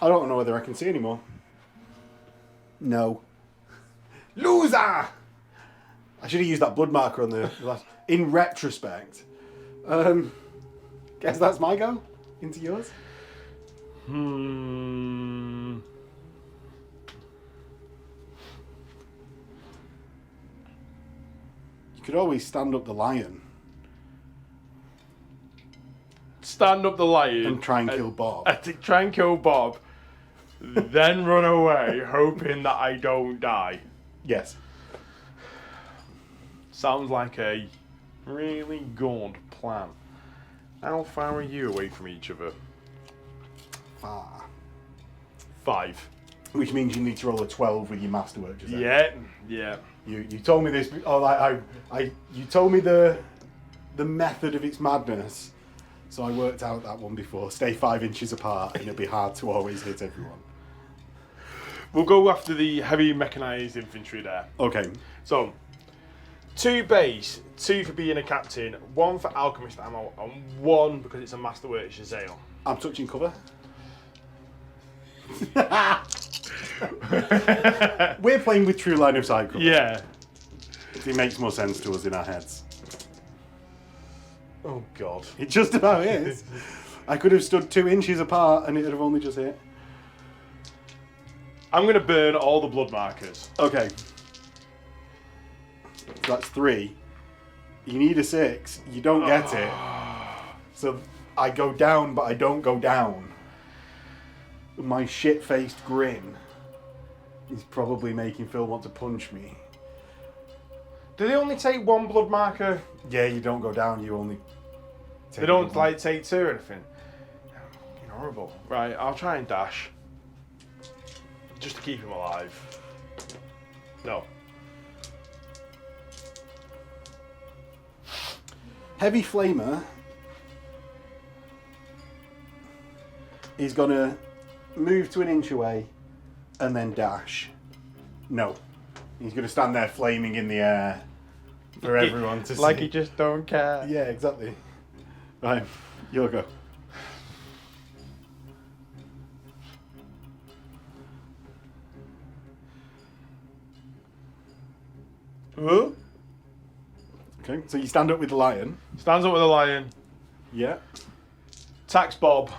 I don't know whether I can see anymore. No. Loser! I should have used that blood marker on the last. In retrospect. Guess that's my go into yours. You could always stand up the lion. Stand up the lion. And try and kill Bob. Try and kill Bob. Then run away, hoping that I don't die. Yes. Sounds like a really good plan. How far are you away from each other? Far. 5. Which means you need to roll a 12 with your masterworks. Yeah, yeah. You told me this. Oh, you told me the method of its madness. So I worked out that one before. Stay 5 inches apart, and it'll be hard to always hit everyone. We'll go after the heavy mechanized infantry there. Okay. So, 2 base, 2 for being a captain, 1 for alchemist ammo, and 1 because it's a masterworks jezzail. I'm touching cover. We're playing with true line of sight cover. Yeah. It makes more sense to us in our heads. Oh God. It just about is. I could have stood 2 inches apart and it would have only just hit. I'm going to burn all the blood markers. Okay. So that's 3. You need a 6. You don't get it. So I go down, but I don't go down. My shit-faced grin is probably making Phil want to punch me. Do they only take 1 blood marker? Yeah, you don't go down. You only. They don't like take 2 or anything. Fucking horrible. Right, I'll try and dash. Just to keep him alive. No. Heavy Flamer is gonna move to an inch away and then dash. No. He's gonna stand there flaming in the air for everyone to see. Like he just don't care. Yeah, exactly. Right, you'll go. Huh? Okay, so you stand up with the lion. Stands up with a lion. Yeah. Attacks Bob.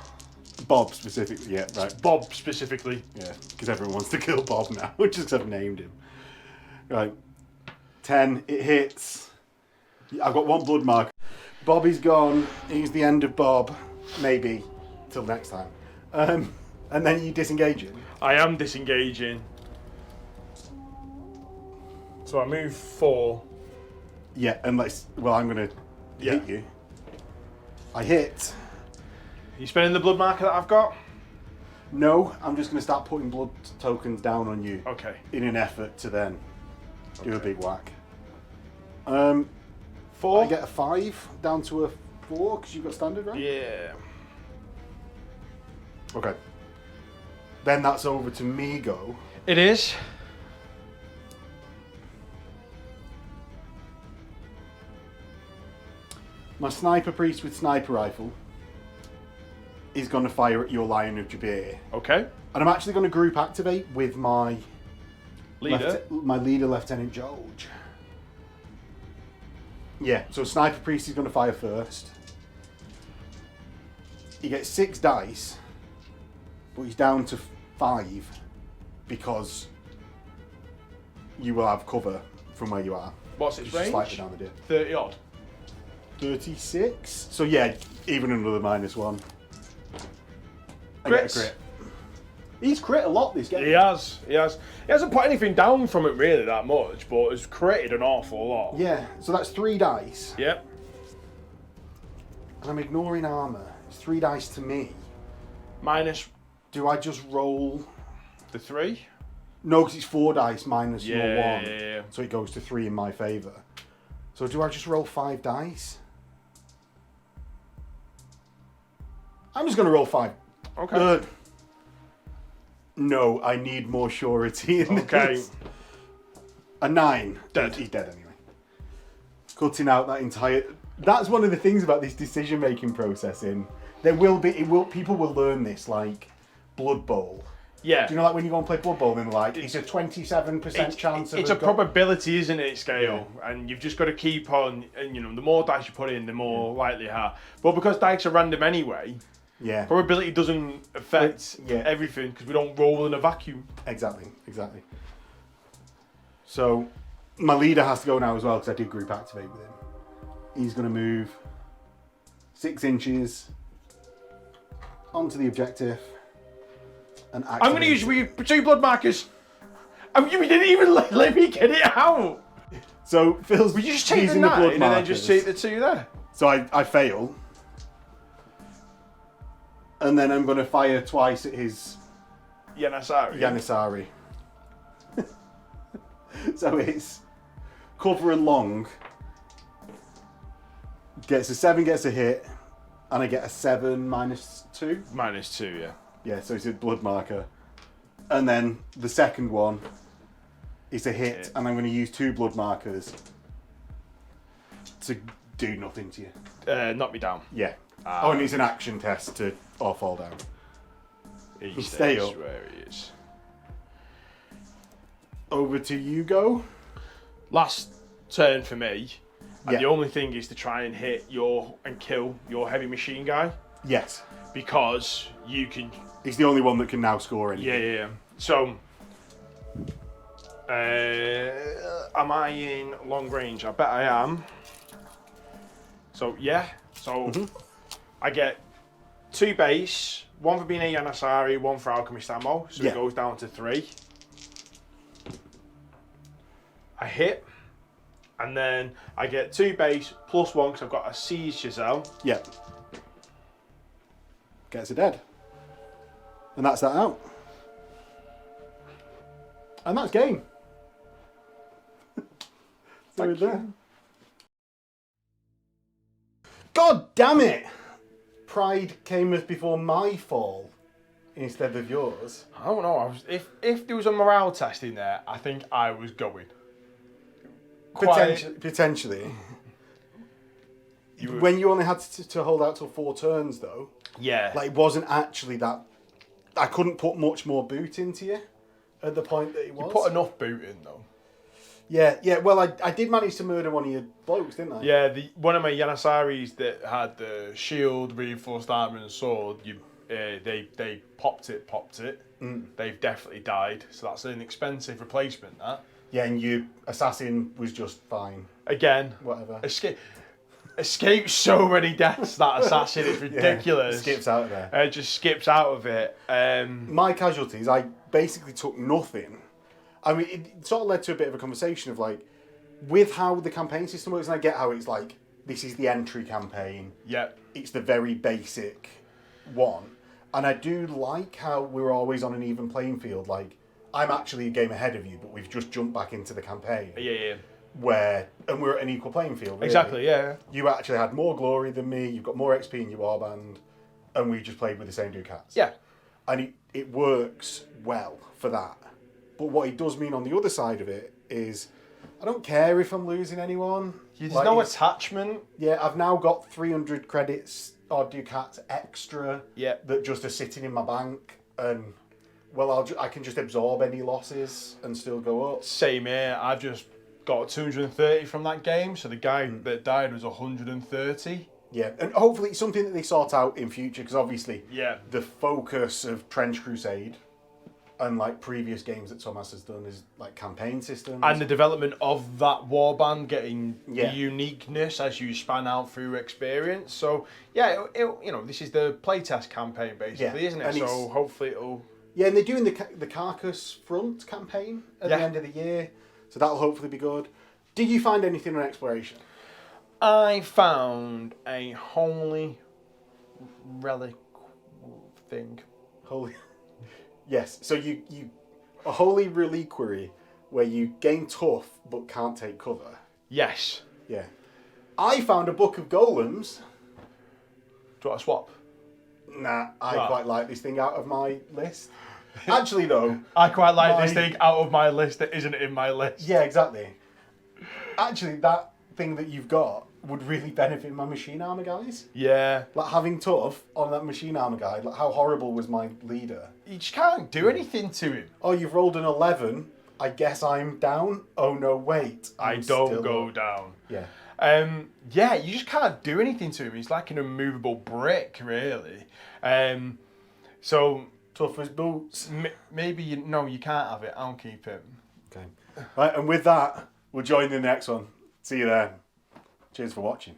Bob specifically, yeah, right. Bob specifically. Yeah, because everyone wants to kill Bob now, just because I've named him. Right. 10, it hits. I've got 1 blood mark. Bob is gone. He's the end of Bob. Maybe. Till next time. And then you disengage him. I am disengaging. So I move 4. Yeah, unless, well, I'm going to hit you. I hit. You spending the blood marker that I've got? No, I'm just going to start putting blood tokens down on you. Okay. In an effort to then do a big whack. 4? I get a 5 down to a 4 because you've got standard, right? Yeah. Okay. Then that's over to me go. It is. My sniper priest with sniper rifle is going to fire at your Lion of Jabir. Okay. And I'm actually going to group activate with my Leader. my leader, Lieutenant George. Yeah, so sniper priest is going to fire first. He gets 6 dice, but he's down to 5 because you will have cover from where you are. What's its Just range? slightly down the dip. 30 odd. 36. So yeah, even another -1. I get a crit. He's crit a lot this game. He has. He hasn't put anything down from it really that much, but has critted an awful lot. Yeah, so that's 3 dice. Yep. And I'm ignoring armour. It's 3 dice to me. Minus Do I just roll? the 3? No, because it's 4 dice minus your 1. Yeah. So it goes to 3 in my favour. So do I just roll 5 dice? I'm just going to roll 5. Okay. No, I need more surety in Okay. this. A 9. Dead. He's dead anyway. Cutting out that entire... That's one of the things about this decision-making process people will learn this, like Blood Bowl. Yeah. Do you know, like when you go and play Blood Bowl and like, it's a 27% chance of... It's a probability, isn't it, scale? Yeah. And you've just got to keep on, and you know, the more dice you put in, the more likely you are. But because dice are random anyway, probability doesn't affect everything, because we don't roll in a vacuum. Exactly. So, my leader has to go now as well, because I did group activate with him. He's going to move 6 inches onto the objective and activate. I'm going to use 2 blood markers. You didn't even let me get it out. So Phil's Would you just take the using 9 blood and markers. then just take the 2 there? So I fail. And then I'm going to fire twice at his Janissary. So it's cover and long. Gets a 7, gets a hit, and I get a 7 -2. -2, yeah. Yeah, so it's a blood marker. And then the second one is a hit, and I'm going to use 2 blood markers to do nothing to you. Knock me down. Yeah. And it's an action test or fall down. He stay stays up. where he is. Over to you go. Last turn for me. And Yeah. the only thing is to try and hit and kill your heavy machine guy. Yes. Because you can... He's the only one that can now score anything. Yeah. So, am I in long range? I bet I am. So, yeah. So, I get 2 base, 1 for being a Janissary, 1 for alchemist ammo. So it goes down to 3. I hit. And then I get 2 base plus 1 because I've got a siege jezzail. Yeah. Gets a dead. And that's that out. And that's game. Thank you. God damn it! Pride came before my fall instead of yours. I don't know. If there was a morale test in there, I think I was going. Potentially. When you only had to hold out till 4 turns, though. Yeah. Like, it wasn't actually that... I couldn't put much more boot into you at the point that it was. You put enough boot in, though. Yeah. Well, I did manage to murder one of your blokes, didn't I? Yeah, one of my Janissaries that had the shield, reinforced armour and sword, they popped it. They've definitely died, so that's an expensive replacement, that. Yeah, and your assassin was just fine. Again. Whatever. Escaped so many deaths, that assassin. It's ridiculous. Yeah, skips out of there. It just skips out of it. My casualties, I basically took nothing. I mean, it sort of led to a bit of a conversation of like, with how the campaign system works, and I get how it's like, this is the entry campaign. Yeah. It's the very basic one. And I do like how we're always on an even playing field. Like, I'm actually a game ahead of you, but we've just jumped back into the campaign. Yeah. And we're at an equal playing field. Really. Exactly, yeah. You actually had more glory than me, you've got more XP in your warband, and we just played with the same ducats. Yeah. And it works well for that. But what it does mean on the other side of it is, I don't care if I'm losing anyone. There's no attachment. Yeah, I've now got 300 credits or ducats extra that just are sitting in my bank, and well, I can just absorb any losses and still go up. Same here. I've just got 230 from that game, so the guy that died was 130. Yeah, and hopefully it's something that they sort out in future, because obviously the focus of Trench Crusade and like previous games that Thomas has done is like campaign systems. And the development of that warband getting the uniqueness as you span out through experience. So this is the playtest campaign basically, isn't it? And so hopefully it'll... Yeah, and they're doing the Carcass Front campaign at the end of the year, so that'll hopefully be good. Did you find anything on exploration? I found a holy relic thing. Holy... Yes, so you a holy reliquary where you gain tough but can't take cover. Yes. Yeah. I found a book of golems. Do you want to swap? Nah, I quite like this thing out of my list. Actually, though... I quite like this thing out of my list that isn't in my list. Yeah, exactly. Actually, that thing that you've got would really benefit my machine armor guys. Yeah. Like, having tough on that machine armor guy, like, how horrible was my leader? You just can't do anything to him. Oh, you've rolled an 11. I guess I'm down? Oh, no, wait. I don't go down. Yeah. Yeah, you just can't do anything to him. He's like an immovable brick, really. So... Tough as boots. Maybe you can't have it. I'll keep him. Okay. Right, and with that, we'll join the next one. See you then. Cheers for watching.